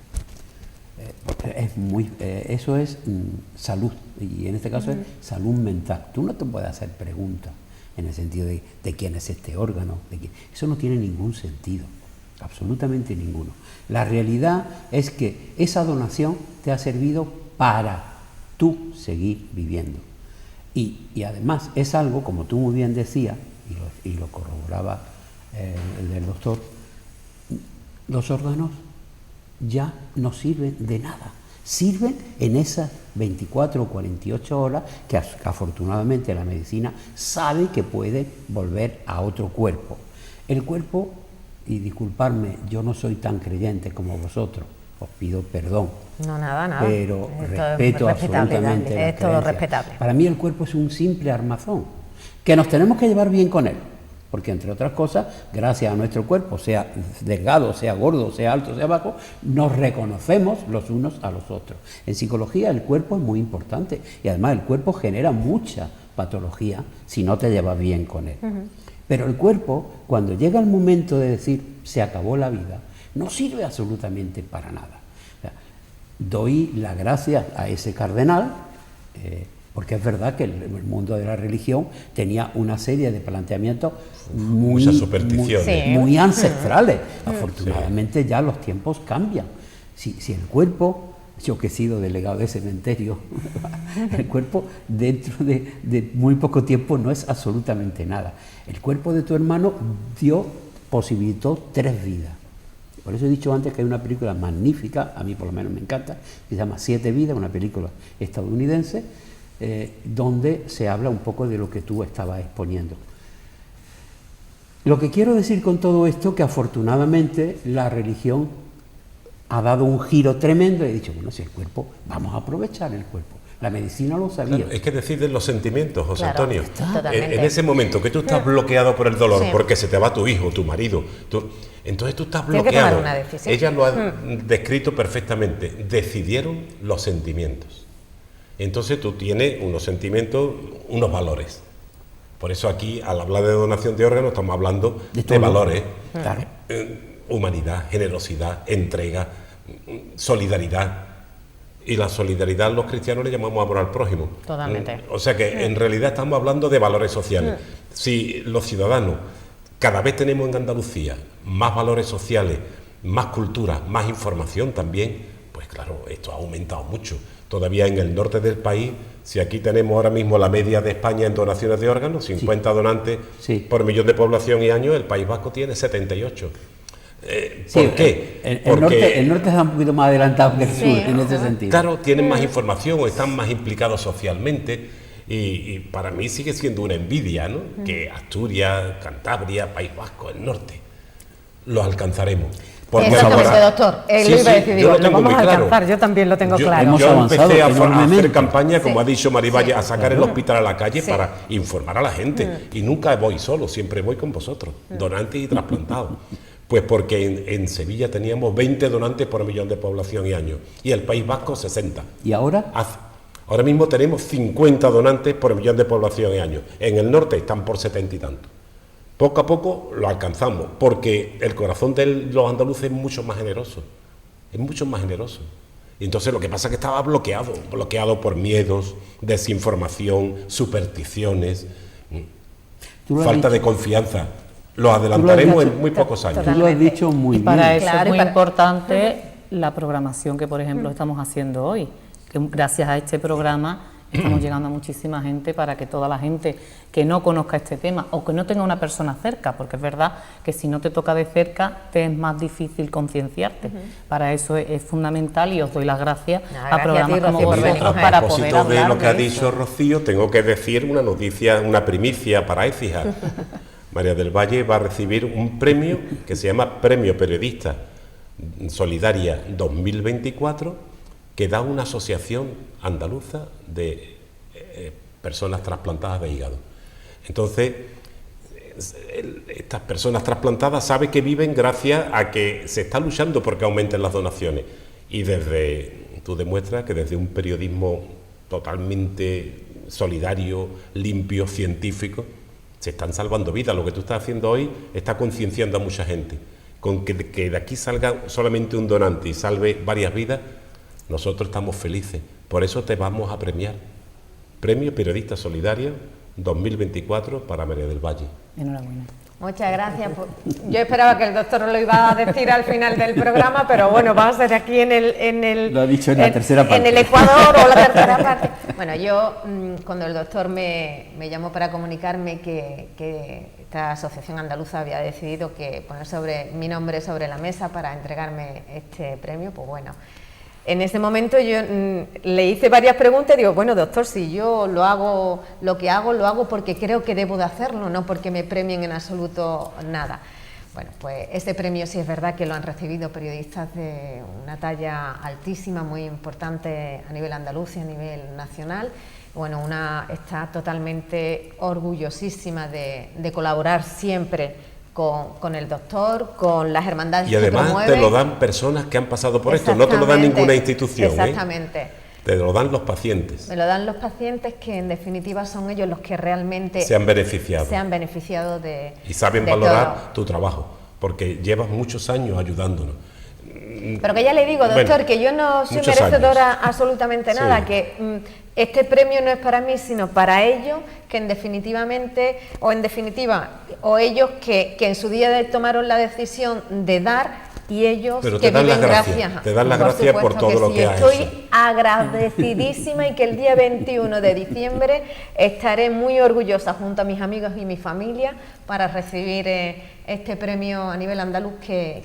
Eso es salud, y en este caso es salud mental. Tú no te puedes hacer preguntas en el sentido de quién es este órgano, eso no tiene ningún sentido, absolutamente ninguno. La realidad es que esa donación te ha servido para tú seguir viviendo. Y además es algo, como tú muy bien decías, y lo corroboraba el del doctor, los órganos ya no sirven de nada. Sirven en esas 24 o 48 horas que afortunadamente la medicina sabe que puede volver a otro cuerpo. El cuerpo, y disculparme, yo no soy tan creyente como vosotros, os pido perdón. No, nada. Pero Esto respeto es respetable, absolutamente Dani, las es todo creencias. respetable. Para mí el cuerpo es un simple armazón, que nos tenemos que llevar bien con él. Porque, entre otras cosas, gracias a nuestro cuerpo, sea delgado, sea gordo, sea alto, sea bajo, nos reconocemos los unos a los otros. En psicología el cuerpo es muy importante y además el cuerpo genera mucha patología si no te llevas bien con él. Pero el cuerpo, cuando llega el momento de decir se acabó la vida, no sirve absolutamente para nada. O sea, doy las gracias a ese cardenal, porque es verdad que el mundo de la religión tenía una serie de planteamientos muchas supersticiones. muy ancestrales. Afortunadamente ya los tiempos cambian. Si el cuerpo, yo que he sido delegado de cementerio, el cuerpo dentro de muy poco tiempo no es absolutamente nada. El cuerpo de tu hermano posibilitó 3 vidas. Por eso he dicho antes que hay una película magnífica, a mí por lo menos me encanta, que se llama 7 vidas, una película estadounidense, donde se habla un poco de lo que tú estabas exponiendo. Lo que quiero decir con todo esto, que afortunadamente la religión ha dado un giro tremendo y he dicho, bueno, si el cuerpo, vamos a aprovechar el cuerpo. La medicina lo sabía. Claro, es que deciden los sentimientos, José Antonio. Totalmente. En ese momento que tú estás bloqueado por el dolor, Sí. porque se te va tu hijo, tu marido, entonces tú estás Tienes que bloqueado. tomar una decisión. Ella lo ha descrito perfectamente. Decidieron los sentimientos. Entonces tú tienes unos sentimientos, unos valores. Por eso aquí, al hablar de donación de órganos, estamos hablando de valores. Claro. Humanidad, generosidad, entrega, solidaridad. Y la solidaridad los cristianos le llamamos amor al prójimo. Totalmente. O sea que en realidad estamos hablando de valores sociales. Si los ciudadanos cada vez tenemos en Andalucía más valores sociales, más cultura, más información también, pues claro, esto ha aumentado mucho. Todavía en el norte del país, si aquí tenemos ahora mismo la media de España en donaciones de órganos, 50 donantes por millón de población y año, el País Vasco tiene 78. ¿Por qué? El norte está un poquito más adelantado que el sur en ese sentido. Claro, tienen más información o están más implicados socialmente y para mí sigue siendo una envidia, ¿no? Que Asturias, Cantabria, País Vasco, el norte, los alcanzaremos. Exactamente, doctor. Él lo iba a decir, yo lo tengo vamos muy a claro. alcanzar, yo también lo tengo claro. hemos Yo avanzado empecé a hacer enormemente. campaña, como Sí. ha dicho Marivalle, a sacar el Claro. hospital a la calle para informar a la gente. Y nunca voy solo, siempre voy con vosotros, donantes y trasplantados. Pues porque en Sevilla teníamos 20 donantes por millón de población y año, y el País Vasco 60. ¿Y ahora? Ahora mismo tenemos 50 donantes por millón de población y año. En el norte están por 70 y tanto. Poco a poco lo alcanzamos, porque el corazón de los andaluces es mucho más generoso. Es mucho más generoso. Y entonces lo que pasa es que estaba bloqueado por miedos, desinformación, supersticiones, falta de confianza. Lo adelantaremos en muy pocos años. Tú lo has dicho muy Y para bien. eso Claro, es y muy para- importante la programación que, por ejemplo, estamos haciendo hoy. Que gracias a este programa estamos llegando a muchísima gente para que toda la gente que no conozca este tema o que no tenga una persona cerca, porque es verdad que si no te toca de cerca te es más difícil concienciarte. Para eso es fundamental y os doy las gracias Nada, a gracias a programas ti, como Rocío, por vosotros venir. para A poder propósito de hablar lo que ha de dicho eso. Rocío, tengo que decir una noticia, una primicia para Écija. María del Valle va a recibir un premio que se llama Premio Periodista Solidaria 2024, que da una asociación andaluza de personas trasplantadas de hígado. Entonces, estas personas trasplantadas saben que viven gracias a que se está luchando porque aumenten las donaciones. Y tú demuestras que desde un periodismo totalmente solidario, limpio, científico, Se están salvando vidas. Lo que tú estás haciendo hoy está concienciando a mucha gente. Con que de aquí salga solamente un donante y salve varias vidas, nosotros estamos felices. Por eso te vamos a premiar. Premio Periodista Solidario 2024 para María del Valle. Enhorabuena. Muchas gracias. Yo esperaba que el doctor lo iba a decir al final del programa, pero bueno, vamos a ser aquí en el Lo ha dicho en la tercera parte. En el Ecuador o la tercera parte. Bueno, yo cuando el doctor me llamó para comunicarme que esta asociación andaluza había decidido que poner mi nombre sobre la mesa para entregarme este premio, pues bueno, en ese momento yo le hice varias preguntas y digo, bueno, doctor, si yo lo hago porque creo que debo de hacerlo, no porque me premien en absoluto nada. Bueno, pues este premio sí es verdad que lo han recibido periodistas de una talla altísima, muy importante a nivel andaluz y a nivel nacional. Bueno, está totalmente orgullosísima de colaborar siempre con el doctor, con las hermandades y además que promueve. te lo dan personas que han pasado por esto, no te lo dan ninguna institución. Exactamente. Te lo dan los pacientes. Me lo dan los pacientes, que en definitiva son ellos los que realmente se han beneficiado de y saben de valorar todo. tu trabajo, porque llevas muchos años ayudándonos. Pero que ya le digo, doctor, Bueno, que yo no soy muchos merecedora años. absolutamente nada, Sí. que este premio no es para mí, sino para ellos, que en definitiva, o ellos que en su día tomaron la decisión de dar, y ellos Pero que te dan viven las gracias, gracias. te dan las Por gracias por supuesto todo lo sí. que has Estoy hecho. agradecidísima, y que el día 21 de diciembre estaré muy orgullosa junto a mis amigos y mi familia para recibir este premio a nivel andaluz que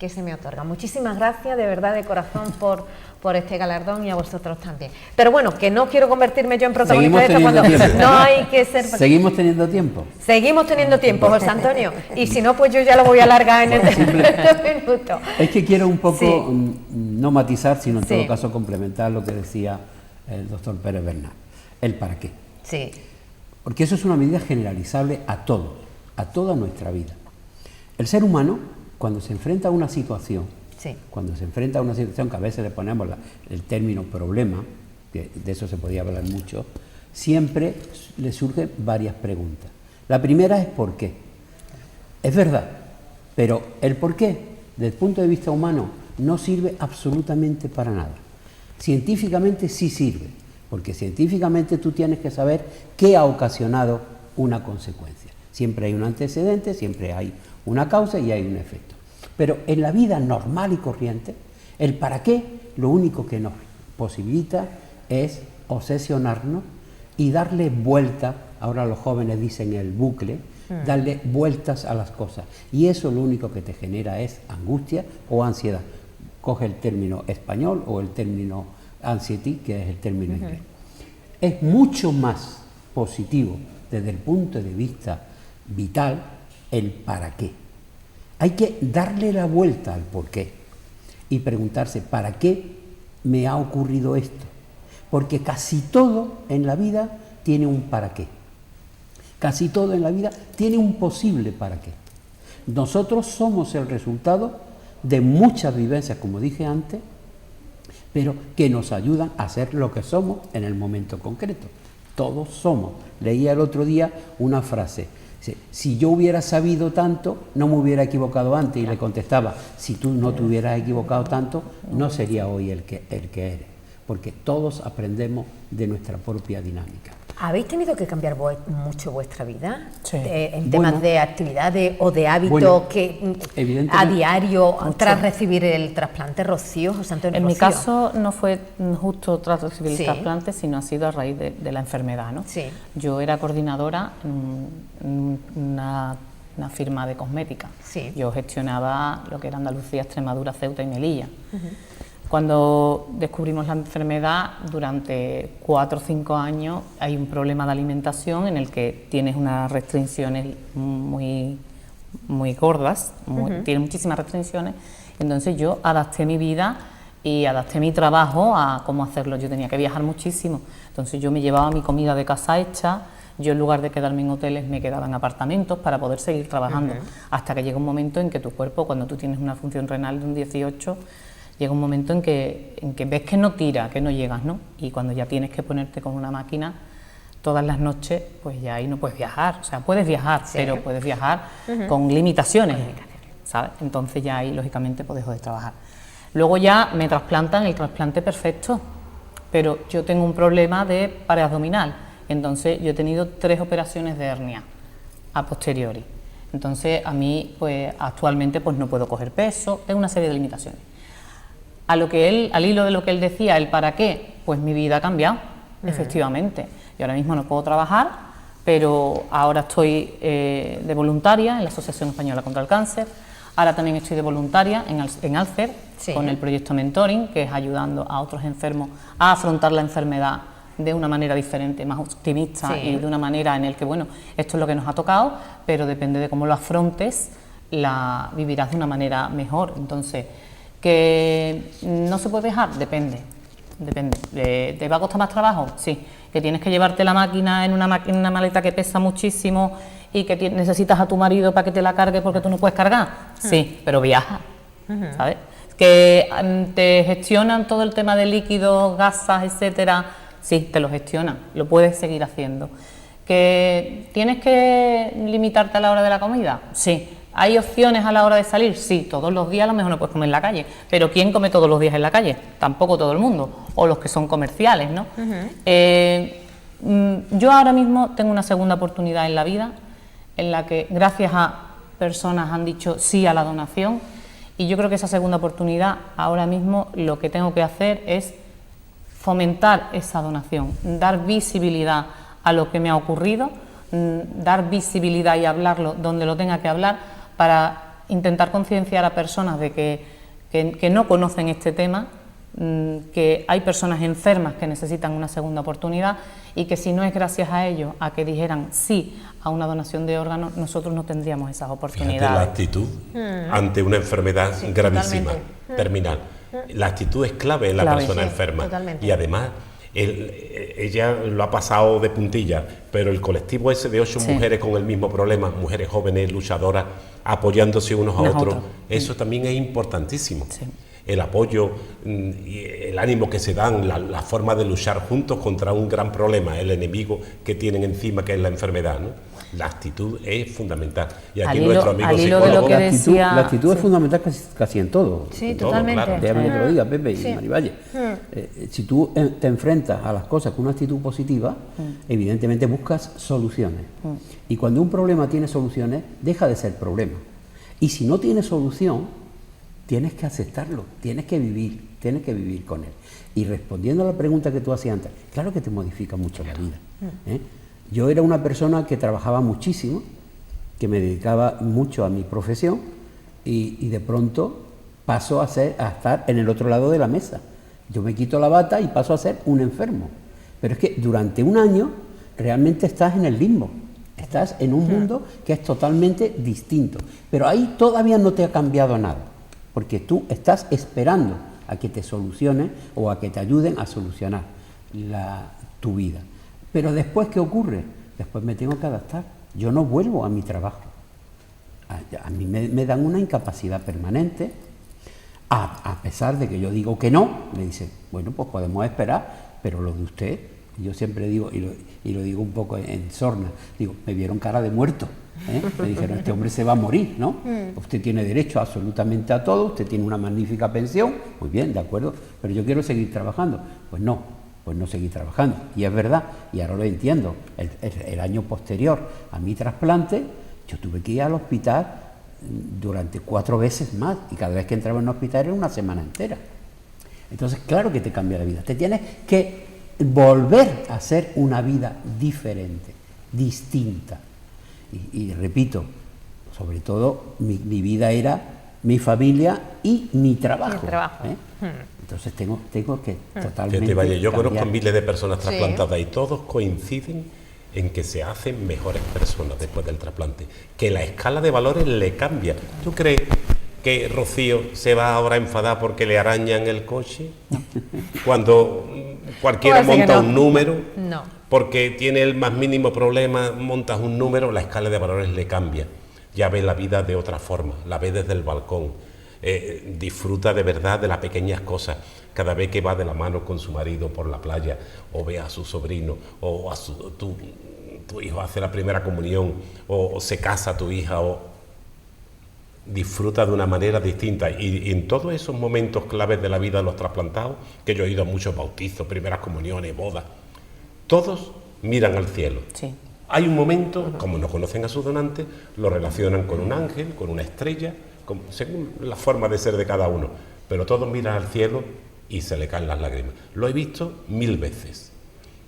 se me otorga. Muchísimas gracias de verdad, de corazón, por este galardón, y a vosotros también. Pero bueno, que no quiero convertirme yo en protagonista de esto cuando no hay que ser... Seguimos teniendo tiempo. Seguimos teniendo tiempo, José Antonio, y si no, pues yo ya lo voy a alargar en este minuto. Es que quiero un poco, Sí. no matizar, sino en Sí. todo caso complementar lo que decía el doctor Pérez Bernal. El para qué. Sí, Porque eso es una medida generalizable a todos, a toda nuestra vida. El ser humano, cuando se enfrenta a una situación, sí. que a veces le ponemos el término problema, que de eso se podía hablar mucho, siempre le surgen varias preguntas. La primera es ¿por qué? Es verdad, pero el por qué, desde el punto de vista humano, no sirve absolutamente para nada. Científicamente sí sirve, porque científicamente tú tienes que saber qué ha ocasionado una consecuencia. Siempre hay un antecedente, siempre hay una causa y hay un efecto. Pero en la vida normal y corriente, el para qué lo único que nos posibilita es obsesionarnos y darle vuelta, ahora los jóvenes dicen el bucle, darle vueltas a las cosas. Y eso lo único que te genera es angustia o ansiedad. Coge el término español o el término anxiety, que es el término inglés. Es mucho más positivo desde el punto de vista vital el para qué. Hay que darle la vuelta al por qué y preguntarse ¿para qué me ha ocurrido esto? Porque casi todo en la vida tiene un para qué. Casi todo en la vida tiene un posible para qué. Nosotros somos el resultado de muchas vivencias, como dije antes, pero que nos ayudan a ser lo que somos en el momento concreto. Todos somos. Leía el otro día una frase: si yo hubiera sabido tanto, no me hubiera equivocado antes. Y le contestaba: si tú no te hubieras equivocado tanto, no sería hoy el que eres. Porque todos aprendemos de nuestra propia dinámica. ¿Habéis tenido que cambiar mucho vuestra vida? Sí. En temas de actividades o de hábitos Bueno, que evidentemente, a diario mucho. tras recibir el trasplante, Rocío, José Antonio? En mi Rocío. caso no fue justo tras recibir Sí. el trasplante, sino ha sido a raíz de la enfermedad, ¿no? Sí. Yo era coordinadora en una firma de cosmética. Sí. Yo gestionaba lo que era Andalucía, Extremadura, Ceuta y Melilla. Cuando descubrimos la enfermedad, durante 4 o 5 años hay un problema de alimentación en el que tienes unas restricciones muy gordas, tiene muchísimas restricciones. Entonces yo adapté mi vida y adapté mi trabajo a cómo hacerlo. Yo tenía que viajar muchísimo, entonces yo me llevaba mi comida de casa hecha. Yo, en lugar de quedarme en hoteles, me quedaba en apartamentos para poder seguir trabajando, hasta que llega un momento en que tu cuerpo, cuando tú tienes una función renal de un 18, llega un momento en que ves que no tira, que no llegas, ¿no? Y cuando ya tienes que ponerte con una máquina, todas las noches, pues ya ahí no puedes viajar. O sea, puedes viajar, pero puedes viajar con limitaciones, ¿sabes? Entonces ya ahí, lógicamente, pues dejo de trabajar. Luego ya me trasplantan el trasplante perfecto, pero yo tengo un problema de pared abdominal. Entonces yo he tenido 3 operaciones de hernia a posteriori. Entonces a mí, pues actualmente, pues no puedo coger peso, tengo una serie de limitaciones. Al hilo de lo que él decía, el para qué, pues mi vida ha cambiado, efectivamente. Yo ahora mismo no puedo trabajar, pero ahora estoy de voluntaria en la Asociación Española contra el Cáncer. Ahora también estoy de voluntaria en Alcer, con el proyecto Mentoring, que es ayudando a otros enfermos a afrontar la enfermedad de una manera diferente, más optimista y de una manera en el que, bueno, esto es lo que nos ha tocado, pero depende de cómo lo afrontes, la vivirás de una manera mejor. Entonces, ¿que no se puede dejar? Depende. ¿Te va a costar más trabajo? Sí. ¿Que tienes que llevarte la máquina en una maleta que pesa muchísimo y que necesitas a tu marido para que te la cargue porque tú no puedes cargar? Sí, pero viaja, ¿sabes? ¿Que te gestionan todo el tema de líquidos, gasas, etcétera? Sí, te lo gestionan, lo puedes seguir haciendo. ¿Que tienes que limitarte a la hora de la comida? Sí. ¿Hay opciones a la hora de salir? Sí, todos los días a lo mejor no puedes comer en la calle, pero ¿quién come todos los días en la calle? Tampoco todo el mundo, o los que son comerciales, ¿no? Yo ahora mismo tengo una segunda oportunidad en la vida, en la que gracias a personas han dicho sí a la donación, y yo creo que esa segunda oportunidad ahora mismo lo que tengo que hacer es fomentar esa donación, dar visibilidad a lo que me ha ocurrido, dar visibilidad y hablarlo donde lo tenga que hablar, para intentar concienciar a personas de que no conocen este tema, que hay personas enfermas que necesitan una segunda oportunidad y que si no es gracias a ellos, a que dijeran sí a una donación de órganos, nosotros no tendríamos esas oportunidades. Fíjate la actitud ante una enfermedad gravísima, terminal. La actitud es clave en la persona enferma. Totalmente. Y además, ella lo ha pasado de puntilla, pero el colectivo ese de 8 mujeres con el mismo problema, mujeres jóvenes, luchadoras, apoyándose unos a otros, eso también es importantísimo. Sí. El apoyo y el ánimo que se dan, la forma de luchar juntos contra un gran problema, el enemigo que tienen encima, que es la enfermedad, ¿no? La actitud es fundamental. Y aquí nuestro amigo psicólogo... La actitud es fundamental casi en todo. Sí, en totalmente. Todo, claro. Déjame que te lo diga, Pepe y Marivalle. Si tú te enfrentas a las cosas con una actitud positiva, evidentemente buscas soluciones. Y cuando un problema tiene soluciones, deja de ser problema. Y si no tiene solución, tienes que aceptarlo, tienes que vivir con él. Y respondiendo a la pregunta que tú hacías antes, claro que te modifica mucho la vida. Yo era una persona que trabajaba muchísimo, que me dedicaba mucho a mi profesión y de pronto paso a estar en el otro lado de la mesa. Yo me quito la bata y paso a ser un enfermo. Pero es que durante un año realmente estás en el limbo. Estás en un mundo que es totalmente distinto. Pero ahí todavía no te ha cambiado nada, porque tú estás esperando a que te solucione o a que te ayuden a solucionar tu vida. Pero después, ¿qué ocurre? Después me tengo que adaptar. Yo no vuelvo a mi trabajo. A mí me dan una incapacidad permanente. A pesar de que yo digo que no, me dicen, bueno, pues podemos esperar, pero lo de usted, yo siempre digo, y lo digo un poco en sorna, digo, me vieron cara de muerto. Me dijeron, este hombre se va a morir, ¿no? Usted tiene derecho absolutamente a todo, usted tiene una magnífica pensión, muy bien, de acuerdo, pero yo quiero seguir trabajando. Pues no seguí trabajando. Y es verdad, y ahora lo entiendo, el año posterior a mi trasplante, yo tuve que ir al hospital durante 4 veces más, y cada vez que entraba en un hospital era una semana entera. Entonces, claro que te cambia la vida, te tienes que volver a hacer una vida diferente, distinta. Y repito, sobre todo mi vida era mi familia y mi trabajo. Entonces tengo que totalmente... Vaya, yo conozco miles de personas trasplantadas y todos coinciden en que se hacen mejores personas después del trasplante, que la escala de valores le cambia. ¿Tú crees que Rocío se va ahora a enfadar porque le arañan el coche? Cuando cualquiera monta un número, porque tiene el más mínimo problema, montas un número, la escala de valores le cambia. Ya ve la vida de otra forma, la ve desde el balcón, disfruta de verdad de las pequeñas cosas. cada vez que va de la mano con su marido por la playa, o ve a su sobrino, o a tu hijo hace la primera comunión, o se casa tu hija, o disfruta de una manera distinta. Y en todos esos momentos claves de la vida de los trasplantados, que yo he ido a muchos bautizos, primeras comuniones, bodas, todos miran al cielo. Sí. Hay un momento, como no conocen a su donante, lo relacionan con un ángel, con una estrella, según la forma de ser de cada uno, pero todos miran al cielo y se le caen las lágrimas. Lo he visto 1000 veces,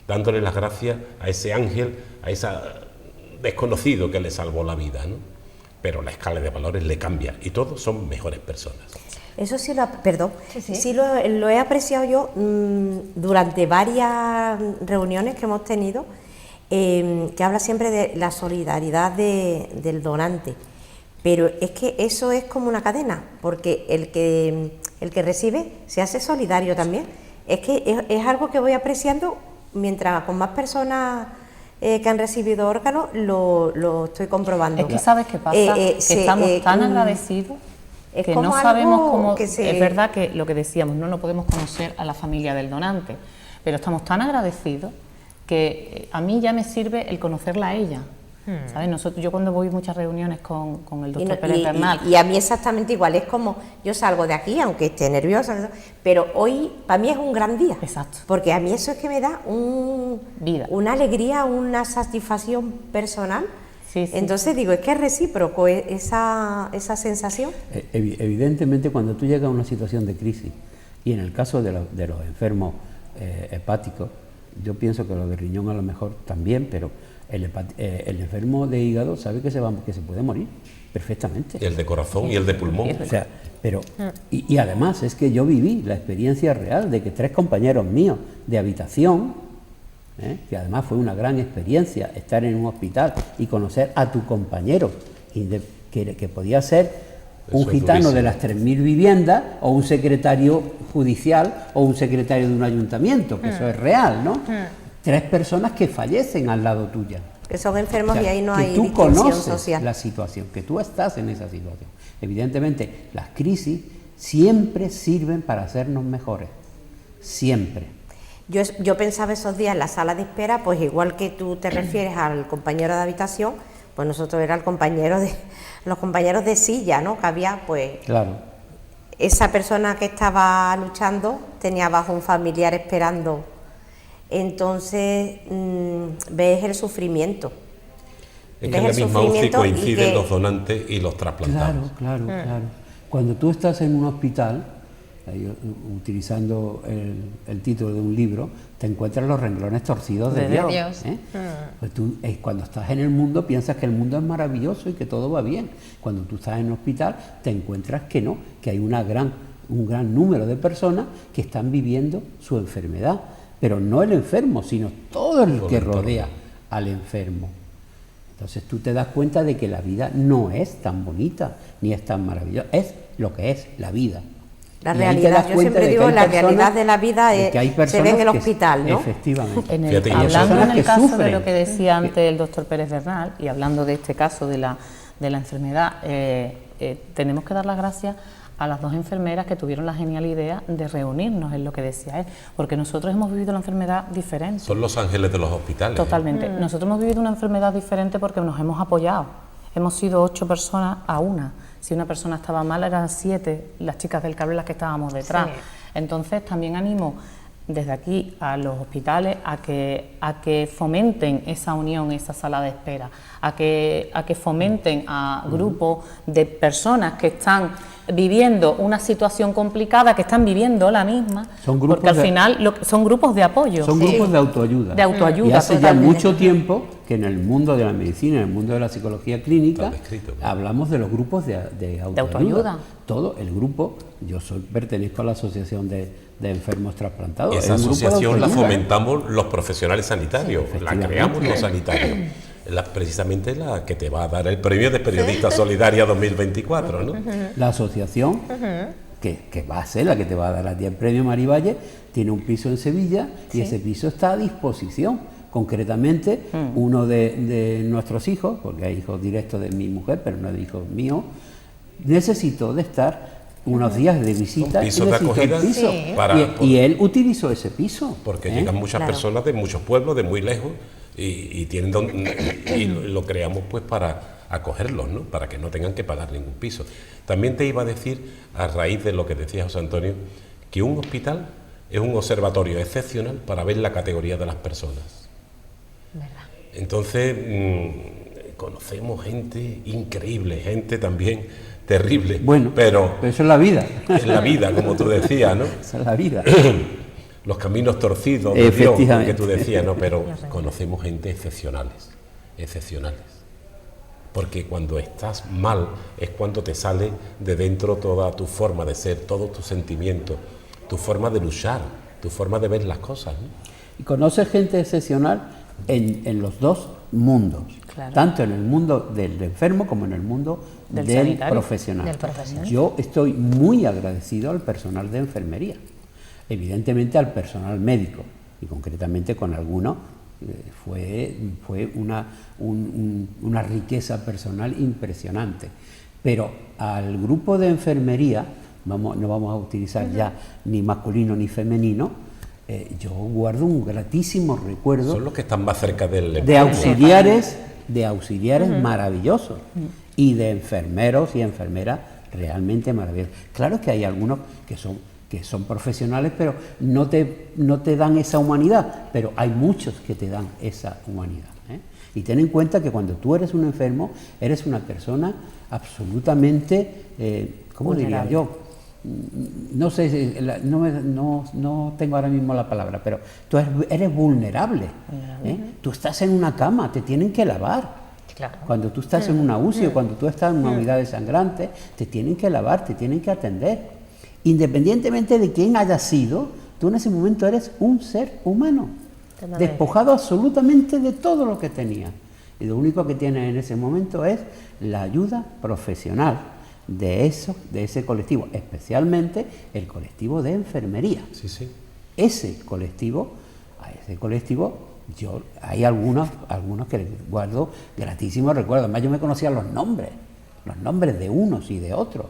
dándole las gracias a ese ángel, a ese desconocido que le salvó la vida, ¿no? Pero la escala de valores le cambia y todos son mejores personas. Eso sí Sí. sí lo he apreciado yo durante varias reuniones que hemos tenido, que habla siempre de la solidaridad del donante, pero es que eso es como una cadena, porque el que recibe se hace solidario también. Es que es algo que voy apreciando mientras con más personas que han recibido órganos lo estoy comprobando. Es que ¿sabes qué pasa? Que estamos tan agradecidos que no sabemos cómo... Es verdad que lo que decíamos, no podemos conocer a la familia del donante, pero estamos tan agradecidos que a mí ya me sirve el conocerla a ella. ¿Sabes? Yo cuando voy a muchas reuniones con el doctor Pérez Bernal... Y a mí exactamente igual, es como yo salgo de aquí, aunque esté nerviosa, pero hoy para mí es un gran día. Exacto. Porque a mí eso es que me da vida, una alegría, una satisfacción personal. Sí. Entonces digo, es que es recíproco esa sensación. Evidentemente, cuando tú llegas a una situación de crisis, y en el caso de los enfermos hepáticos, yo pienso que los de riñón a lo mejor también, pero el enfermo de hígado sabe que se puede morir perfectamente. Y el de corazón y el de pulmón. O sea, pero y además es que yo viví la experiencia real de que 3 compañeros míos de habitación, que además fue una gran experiencia estar en un hospital y conocer a tu compañero, que podía ser un Eso es gitano durísimo. de las 3000 viviendas o un secretario judicial o un secretario de un ayuntamiento, que eso es real, ¿no? 3 personas que fallecen al lado tuya. Que son enfermos, O sea, y ahí no que hay tú distinción conoces social. la situación, que tú estás en esa situación. Evidentemente, las crisis siempre sirven para hacernos mejores, siempre. Yo pensaba esos días en la sala de espera, pues igual que tú te refieres al compañero de habitación, pues nosotros era los compañeros de silla, ¿no? Que había, pues, Claro. esa persona que estaba luchando tenía abajo un familiar esperando. Entonces ves el sufrimiento. Es que en la ves el misma UCI sufrimiento coinciden los donantes y los trasplantados. Claro. Cuando tú estás en un hospital, utilizando el título de un libro, te encuentras los renglones torcidos de Dios. Pues tú, cuando estás en el mundo, piensas que el mundo es maravilloso y que todo va bien. Cuando tú estás en un hospital, te encuentras que no, que hay un gran número de personas que están viviendo su enfermedad. Pero no el enfermo, sino todo el que rodea al enfermo. Entonces tú te das cuenta de que la vida no es tan bonita, ni es tan maravillosa, es lo que es la vida. La Y ahí te das realidad, yo cuenta siempre de que digo, hay la personas- realidad de la vida de que hay se personas ve en el que- hospital, ¿no? Efectivamente. Hablando Fíjate, y en personas el que caso de sufren. lo que decía antes el doctor Pérez Bernal, y hablando de este caso de la enfermedad, tenemos que dar las gracias a las 2 enfermeras que tuvieron la genial idea de reunirnos, es lo que decía él, porque nosotros hemos vivido la enfermedad diferente. Son los ángeles de los hospitales. Totalmente. Nosotros hemos vivido una enfermedad diferente porque nos hemos apoyado. Hemos sido 8 personas a una. Si una persona estaba mal, eran 7 las chicas del cable las que estábamos detrás. Sí. Entonces también animo desde aquí a los hospitales a que fomenten esa unión, esa sala de espera, a que fomenten a grupos de personas que están viviendo una situación complicada, que están viviendo la misma, Son grupos porque al de- final son grupos de apoyo. Son grupos de autoayuda. De autoayuda, Y hace ya totalmente. mucho tiempo que en el mundo de la medicina, en el mundo de la psicología clínica, Está descrito, ¿no? hablamos de los grupos de autoayuda. autoayuda. Todo el grupo, pertenezco a la Asociación de Enfermos Trasplantados. Esa es un grupo de asociación la autoayuda. fomentamos los profesionales sanitarios, Sí, la efectivamente. creamos los sanitarios. Precisamente la que te va a dar el premio de Periodista Solidaria 2024, ¿no? La asociación, que va a ser la que te va a dar a ti el premio Marivalle, tiene un piso en Sevilla y ese piso está a disposición. Concretamente, uno de nuestros hijos, porque hay hijos directos de mi mujer, pero no de hijos míos, necesitó de estar unos días de visita. Un piso y de visitó el acogida, piso. Sí. Y él utilizó ese piso. Porque ¿eh? llegan muchas Claro. personas de muchos pueblos, de muy lejos, y tienen y lo creamos pues para acogerlos, ¿no? Para que no tengan que pagar ningún piso. También te iba a decir, a raíz de lo que decía José Antonio, que un hospital es un observatorio excepcional para ver la categoría de las personas. ¿Verdad? Entonces, conocemos gente increíble, gente también terrible, Bueno, pero eso es la vida. es la vida, como tú decías, ¿no? Esa es la vida. Los caminos torcidos de Dios, Efectivamente. que tú decías, ¿no? Pero conocemos gente excepcionales, excepcionales. Porque cuando estás mal es cuando te sale de dentro toda tu forma de ser, todos tus sentimientos, tu forma de luchar, tu forma de ver las cosas, ¿no? Y conoces gente excepcional en los dos mundos, Claro. tanto en el mundo del enfermo como en el mundo Del del sanitario. profesional. Del profesional. Yo estoy muy agradecido al personal de enfermería, evidentemente al personal médico, y concretamente con algunos fue una riqueza personal impresionante. Pero al grupo de enfermería, no vamos a utilizar ya ni masculino ni femenino, yo guardo un gratísimo recuerdo Son los que están más cerca del de enfermo. auxiliares maravillosos y de enfermeros y enfermeras realmente maravillosos. Claro que hay algunos que son profesionales, pero no te dan esa humanidad, pero hay muchos que te dan esa humanidad, ¿eh? Y ten en cuenta que cuando tú eres un enfermo, eres una persona absolutamente, ¿cómo diría yo? No sé, no tengo ahora mismo la palabra, pero tú eres vulnerable, ¿eh? Tú estás en una cama, te tienen que lavar. Claro. Cuando tú estás en una UCI o cuando tú estás en una unidad de sangrante, te tienen que lavar, te tienen que atender. Independientemente de quién hayas sido, tú en ese momento eres un ser humano, Totalmente. despojado absolutamente de todo lo que tenías. Y lo único que tienes en ese momento es la ayuda profesional de ese colectivo, especialmente el colectivo de enfermería. Sí, sí. A ese colectivo, hay algunos que les guardo gratísimos recuerdos. Además, yo me conocía los nombres de unos y de otros.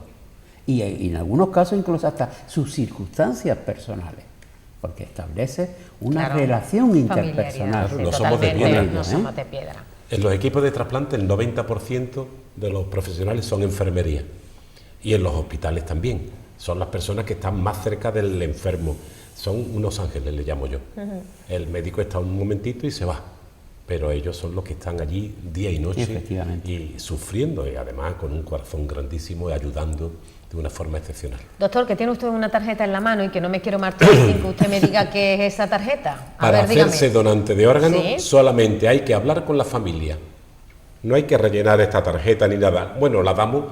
Y en algunos casos incluso hasta sus circunstancias personales, porque establece una Claro, relación interpersonal. Claro, no somos de totalmente, piedra. no somos de piedra. En los equipos de trasplante el 90% de los profesionales son enfermería, y en los hospitales también. Son las personas que están más cerca del enfermo. Son unos ángeles, le llamo yo. El médico está un momentito y se va, pero ellos son los que están allí día y noche Efectivamente. y sufriendo, y además con un corazón grandísimo y ayudando de una forma excepcional. Doctor, que tiene usted una tarjeta en la mano y que no me quiero marchar sin que usted me diga qué es esa tarjeta. Para hacerse donante de órganos ¿Sí? solamente hay que hablar con la familia. No hay que rellenar esta tarjeta ni nada. Bueno, la damos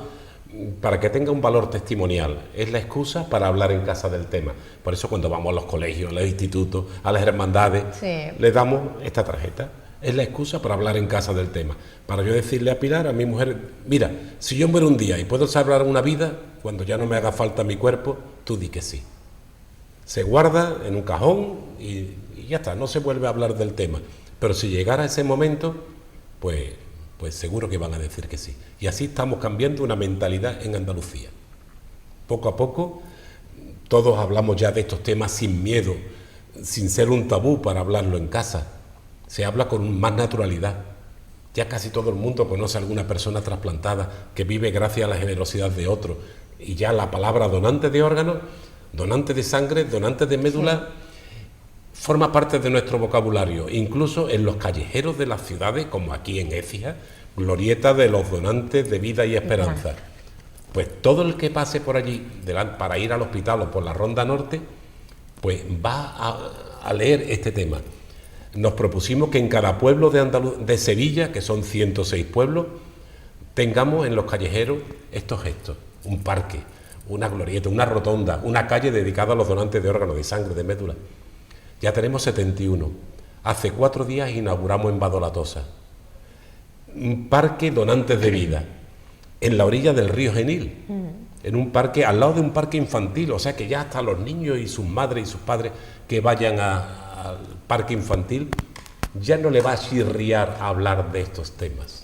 para que tenga un valor testimonial. Es la excusa para hablar en casa del tema. Por eso cuando vamos a los colegios, a los institutos, a las hermandades, Sí. le damos esta tarjeta. Es la excusa para hablar en casa del tema. Para yo decirle a Pilar, a mi mujer, mira, si yo muero un día y puedo salvar una vida, cuando ya no me haga falta mi cuerpo, tú di que sí. Se guarda en un cajón y ya está, no se vuelve a hablar del tema. Pero si llegara ese momento, pues seguro que van a decir que sí. Y así estamos cambiando una mentalidad en Andalucía. Poco a poco, todos hablamos ya de estos temas sin miedo, sin ser un tabú para hablarlo en casa. Se habla con más naturalidad. Ya casi todo el mundo conoce a alguna persona trasplantada que vive gracias a la generosidad de otro. Y ya la palabra donante de órganos, donante de sangre, donante de médula, forma parte de nuestro vocabulario. Incluso en los callejeros de las ciudades, como aquí en Écija, glorieta de los donantes de vida y esperanza. Pues todo el que pase por allí para ir al hospital o por la Ronda Norte, pues va a leer este tema. Nos propusimos que en cada pueblo de Sevilla, que son 106 pueblos, tengamos en los callejeros estos gestos: un parque, una glorieta, una rotonda, una calle dedicada a los donantes de órganos, de sangre, de médula. Ya tenemos 71. Hace 4 días inauguramos en Badolatosa un parque donantes de vida, en la orilla del río Genil, en un parque, al lado de un parque infantil, o sea que ya hasta los niños y sus madres y sus padres que vayan al parque infantil, ya no le va a chirriar a hablar de estos temas,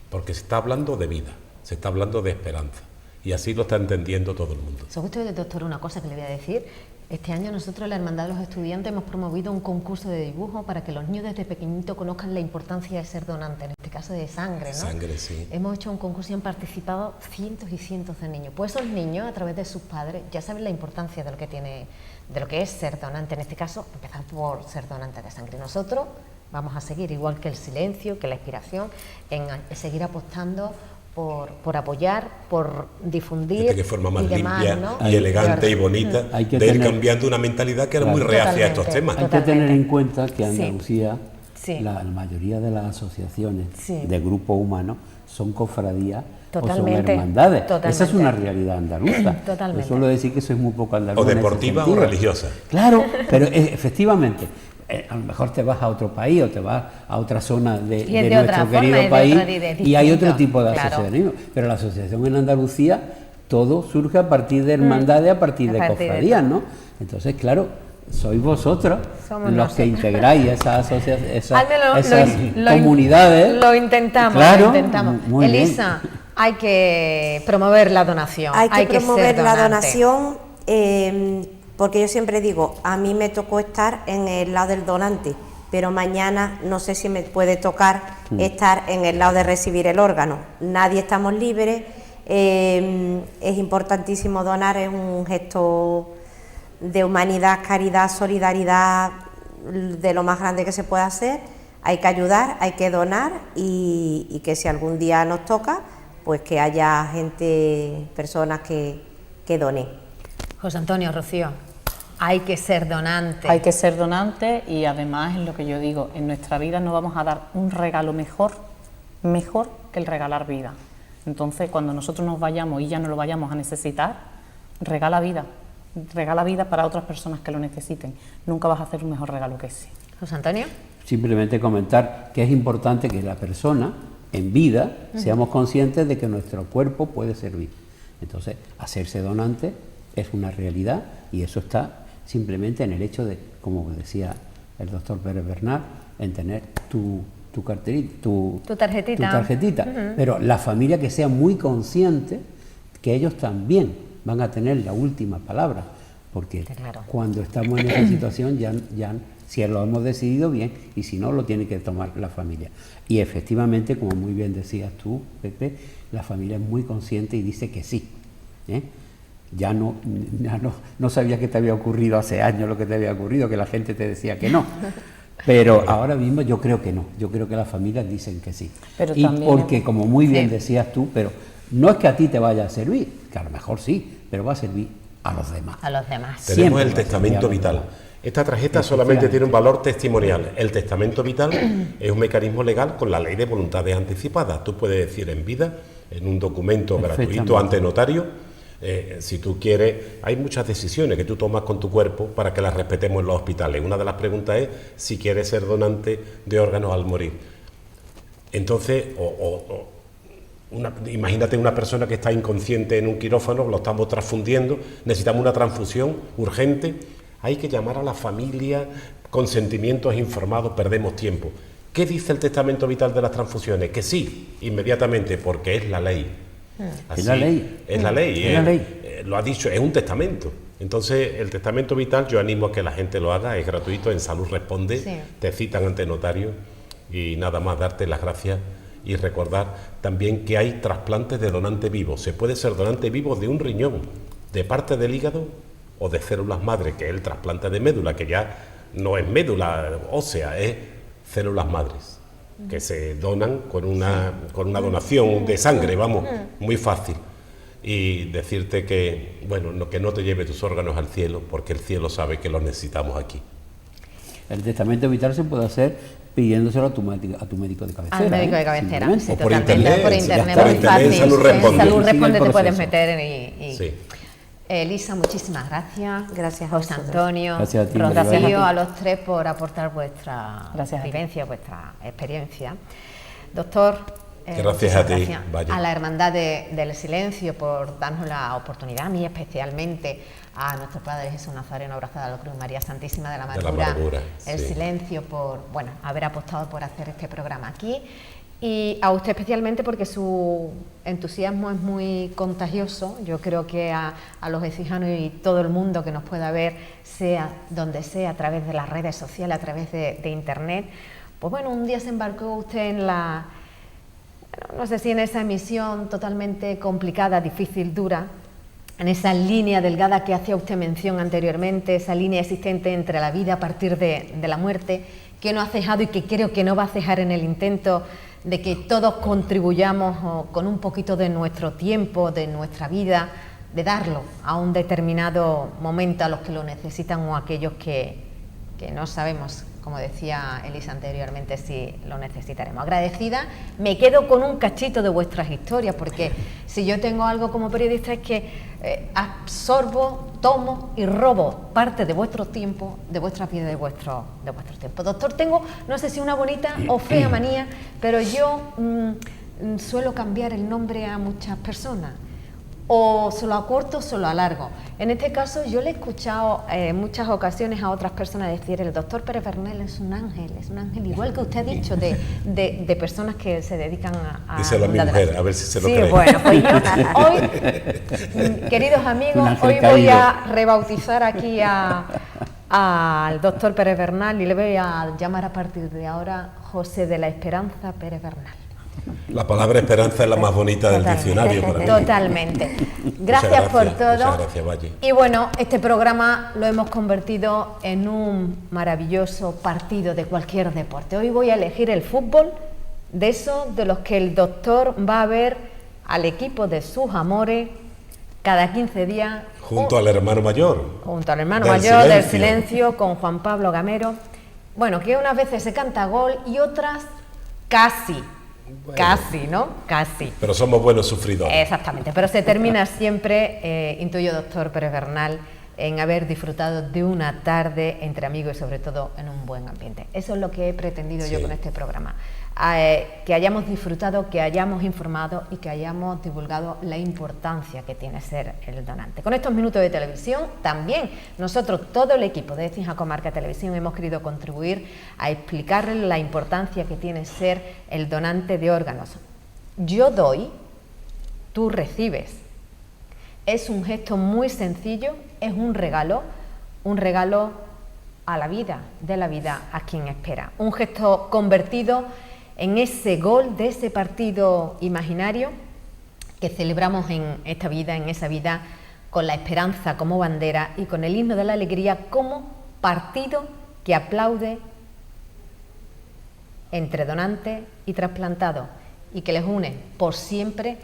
porque se está hablando de vida, se está hablando de esperanza, Y así lo está entendiendo todo el mundo. ¿Sabe usted, doctor, una cosa que le voy a decir? Este año nosotros en la Hermandad de los Estudiantes hemos promovido un concurso de dibujo para que los niños desde pequeñitos conozcan la importancia de ser donante, en este caso de sangre, ¿no? Sangre, sí. Hemos hecho un concurso y han participado cientos y cientos de niños. Pues esos niños, a través de sus padres, ya saben la importancia de lo que tiene, de lo que es ser donante, en este caso, empezar por ser donante de sangre. Nosotros vamos a seguir, igual que el silencio, que la inspiración, en seguir apostando por apoyar, por difundir. De que forma más y demás, limpia, ¿no? y elegante y bonita, Hay que de ir tener- cambiando una mentalidad que era muy reacia a estos Totalmente. temas. Hay que Totalmente. tener en cuenta que Sí. Andalucía, Sí. la mayoría de las asociaciones Sí. de grupos humanos son cofradías o son Totalmente. hermandades. Totalmente. Esa es una realidad andaluza. Totalmente. Yo suelo decir que eso es muy poco andaluz. O en ese deportiva o sentido. religiosa. Claro, pero efectivamente, a lo mejor te vas a otro país o te vas a otra zona de, Y es de de otra nuestro forma, querido es de país otra de y hay distinto, otro tipo de claro. asociacionismo. Pero la asociación en Andalucía, todo surge a partir de hermandades, a partir A de partir de cofradías, todo. ¿no? Entonces, claro, sois vosotros Somos los que nosotros. integráis esas asociaciones, esas, Al menos esas lo comunidades. Lo intentamos, Claro, lo intentamos. muy bien. Elisa, hay que promover la donación. Hay que promover ser la donante. donación, porque yo siempre digo, a mí me tocó estar en el lado del donante, pero mañana no sé si me puede tocar estar en el lado de recibir el órgano. Nadie estamos libres, es importantísimo donar, es un gesto de humanidad, caridad, solidaridad, de lo más grande que se puede hacer. Hay que ayudar, hay que donar y que si algún día nos toca, pues que haya gente, personas que donen. José Antonio, Rocío, hay que ser donante. Hay que ser donante y además es lo que yo digo, en nuestra vida no vamos a dar un regalo mejor que el regalar vida. Entonces, cuando nosotros nos vayamos y ya no lo vayamos a necesitar, regala vida para otras personas que lo necesiten. Nunca vas a hacer un mejor regalo que ese. José Antonio. Simplemente comentar que es importante que la persona en vida seamos conscientes de que nuestro cuerpo puede servir. Entonces, hacerse donante es una realidad y eso está simplemente en el hecho de, como decía el doctor Pérez Bernal, en tener tu carterita, tu tarjetita. Pero la familia que sea muy consciente que ellos también van a tener la última palabra, porque Claro. cuando estamos en esa situación ya si lo hemos decidido bien y si no lo tiene que tomar la familia. Y efectivamente, como muy bien decías tú, Pepe, la familia es muy consciente y dice que sí, ¿eh? Ya no sabía que te había ocurrido hace años lo que te había ocurrido, que la gente te decía que no. Pero ahora mismo yo creo que no, yo creo que las familias dicen que sí. Pero y también porque, como muy bien Sí. decías tú, pero no es que a ti te vaya a servir, que a lo mejor sí, pero va a servir a los demás. A los demás. Siempre Tenemos va el a servir testamento a los vital. demás. Esta tarjeta solamente tiene un valor testimonial. El testamento vital es un mecanismo legal con la ley de voluntades anticipadas. Tú puedes decir en vida, en un documento gratuito Perfectamente. ante notario, si tú quieres, hay muchas decisiones que tú tomas con tu cuerpo para que las respetemos en los hospitales. Una de las preguntas es si quieres ser donante de órganos al morir. Entonces, imagínate una persona que está inconsciente en un quirófano, lo estamos transfundiendo, necesitamos una transfusión urgente, hay que llamar a la familia, consentimientos informados, perdemos tiempo. ¿Qué dice el testamento vital de las transfusiones? Que sí, inmediatamente, porque es la ley. Es la ley. Es la ley. Es la ley. Lo ha dicho, es un testamento. Entonces, el testamento vital, yo animo a que la gente lo haga, es gratuito, en Salud Responde, Sí. te citan ante notario y nada más darte las gracias y recordar también que hay trasplantes de donante vivo. Se puede ser donante vivo de un riñón, de parte del hígado o de células madre, que es el trasplante de médula, que ya no es médula ósea, es células madres, que se donan con una donación de sangre, vamos, muy fácil. Y decirte que, bueno, que no te lleve tus órganos al cielo, porque el cielo sabe que los necesitamos aquí. El testamento vital se puede hacer pidiéndoselo a tu médico de cabecera. Al médico de ¿eh? cabecera, Simplemente. sí, O por totalmente, internet, por ya internet, está, muy por internet, fácil. Salud Responde. En Salud Sigue el Responde te puedes proceso. meter y Sí. Elisa, muchísimas gracias. Gracias a José vosotros. Antonio, Gracias a ti, Rocío, Maribel. a los tres por aportar vuestra Gracias a ti. vivencia, vuestra experiencia. Doctor, Gracias a ti, muchísimas vaya. a la Hermandad del Silencio por darnos la oportunidad, a mí especialmente, a nuestro Padre Jesús Nazareno, abrazado a la cruz, María Santísima de la Amargura, Amargura, el sí. Silencio, por haber apostado por hacer este programa aquí. Y a usted especialmente porque su entusiasmo es muy contagioso. Yo creo que a los ecijanos y todo el mundo que nos pueda ver, sea donde sea, a través de las redes sociales, a través de internet, pues bueno, un día se embarcó usted en la, bueno, no sé si en esa misión totalmente complicada, difícil, dura, en esa línea delgada que hacía usted mención anteriormente, esa línea existente entre la vida a partir de la muerte, que no ha cejado y que creo que no va a cejar en el intento de que todos contribuyamos con un poquito de nuestro tiempo, de nuestra vida, de darlo a un determinado momento a los que lo necesitan o a aquellos que no sabemos, como decía Elisa anteriormente, si lo necesitaremos. Agradecida, me quedo con un cachito de vuestras historias, porque si yo tengo algo como periodista es que absorbo, tomo y robo parte de vuestro tiempo, de vuestra vida, de vuestro tiempo. Doctor, tengo, no sé si una bonita o fea manía, pero yo suelo cambiar el nombre a muchas personas. O se lo acorto o se lo alargo. En este caso yo le he escuchado en muchas ocasiones a otras personas decir: el doctor Pérez Bernal es un ángel, igual que usted ha dicho, de personas que se dedican a díselo a mi mujer, a ver si se lo cree. Sí, bueno, pues yo hoy, queridos amigos, hoy voy a rebautizar aquí al doctor Pérez Bernal y le voy a llamar a partir de ahora José de la Esperanza Pérez Bernal. La palabra esperanza es la más bonita del diccionario para mí. Totalmente. Gracias por todo. Muchas gracias, Valle. Y bueno, este programa lo hemos convertido en un maravilloso partido de cualquier deporte. Hoy voy a elegir el fútbol, de esos de los que el doctor va a ver al equipo de sus amores cada 15 días. Junto al hermano mayor. Junto al hermano mayor del silencio, con Juan Pablo Gamero. Bueno, que unas veces se canta gol y otras casi. Bueno, casi, ¿no? Casi. Pero somos buenos sufridores. Exactamente, pero se termina siempre, intuyo, doctor Pérez Bernal, en haber disfrutado de una tarde entre amigos y sobre todo en un buen ambiente. Eso es lo que he pretendido yo con este programa. Que hayamos disfrutado, que hayamos informado y que hayamos divulgado la importancia que tiene ser el donante. Con estos minutos de televisión, también nosotros, todo el equipo de Écija Comarca Televisión, hemos querido contribuir a explicarles la importancia que tiene ser el donante de órganos. Yo doy, tú recibes. Es un gesto muy sencillo, es un regalo a la vida, de la vida a quien espera. Un gesto convertido en ese gol de ese partido imaginario que celebramos en esta vida, en esa vida, con la esperanza como bandera y con el himno de la alegría como partido que aplaude entre donante y trasplantado y que les une por siempre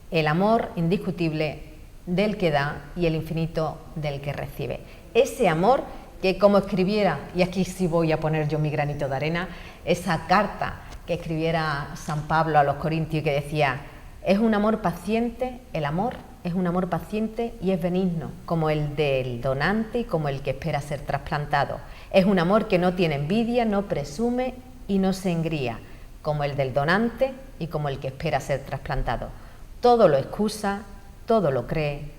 el amor indiscutible del que da y el infinito del que recibe. Ese amor que, como escribiera, y aquí sí voy a poner yo mi granito de arena, esa carta que escribiera San Pablo a los Corintios y que decía: es un amor paciente, el amor es un amor paciente y es benigno, como el del donante y como el que espera ser trasplantado. Es un amor que no tiene envidia, no presume y no se engría, como el del donante y como el que espera ser trasplantado. Todo lo excusa, todo lo cree,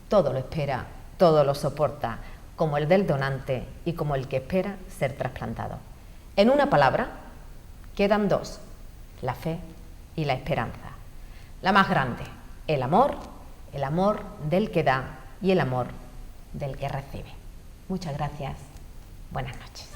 todo lo espera, todo lo soporta, como el del donante y como el que espera ser trasplantado. En una palabra, quedan dos: la fe y la esperanza. La más grande, el amor del que da y el amor del que recibe. Muchas gracias. Buenas noches.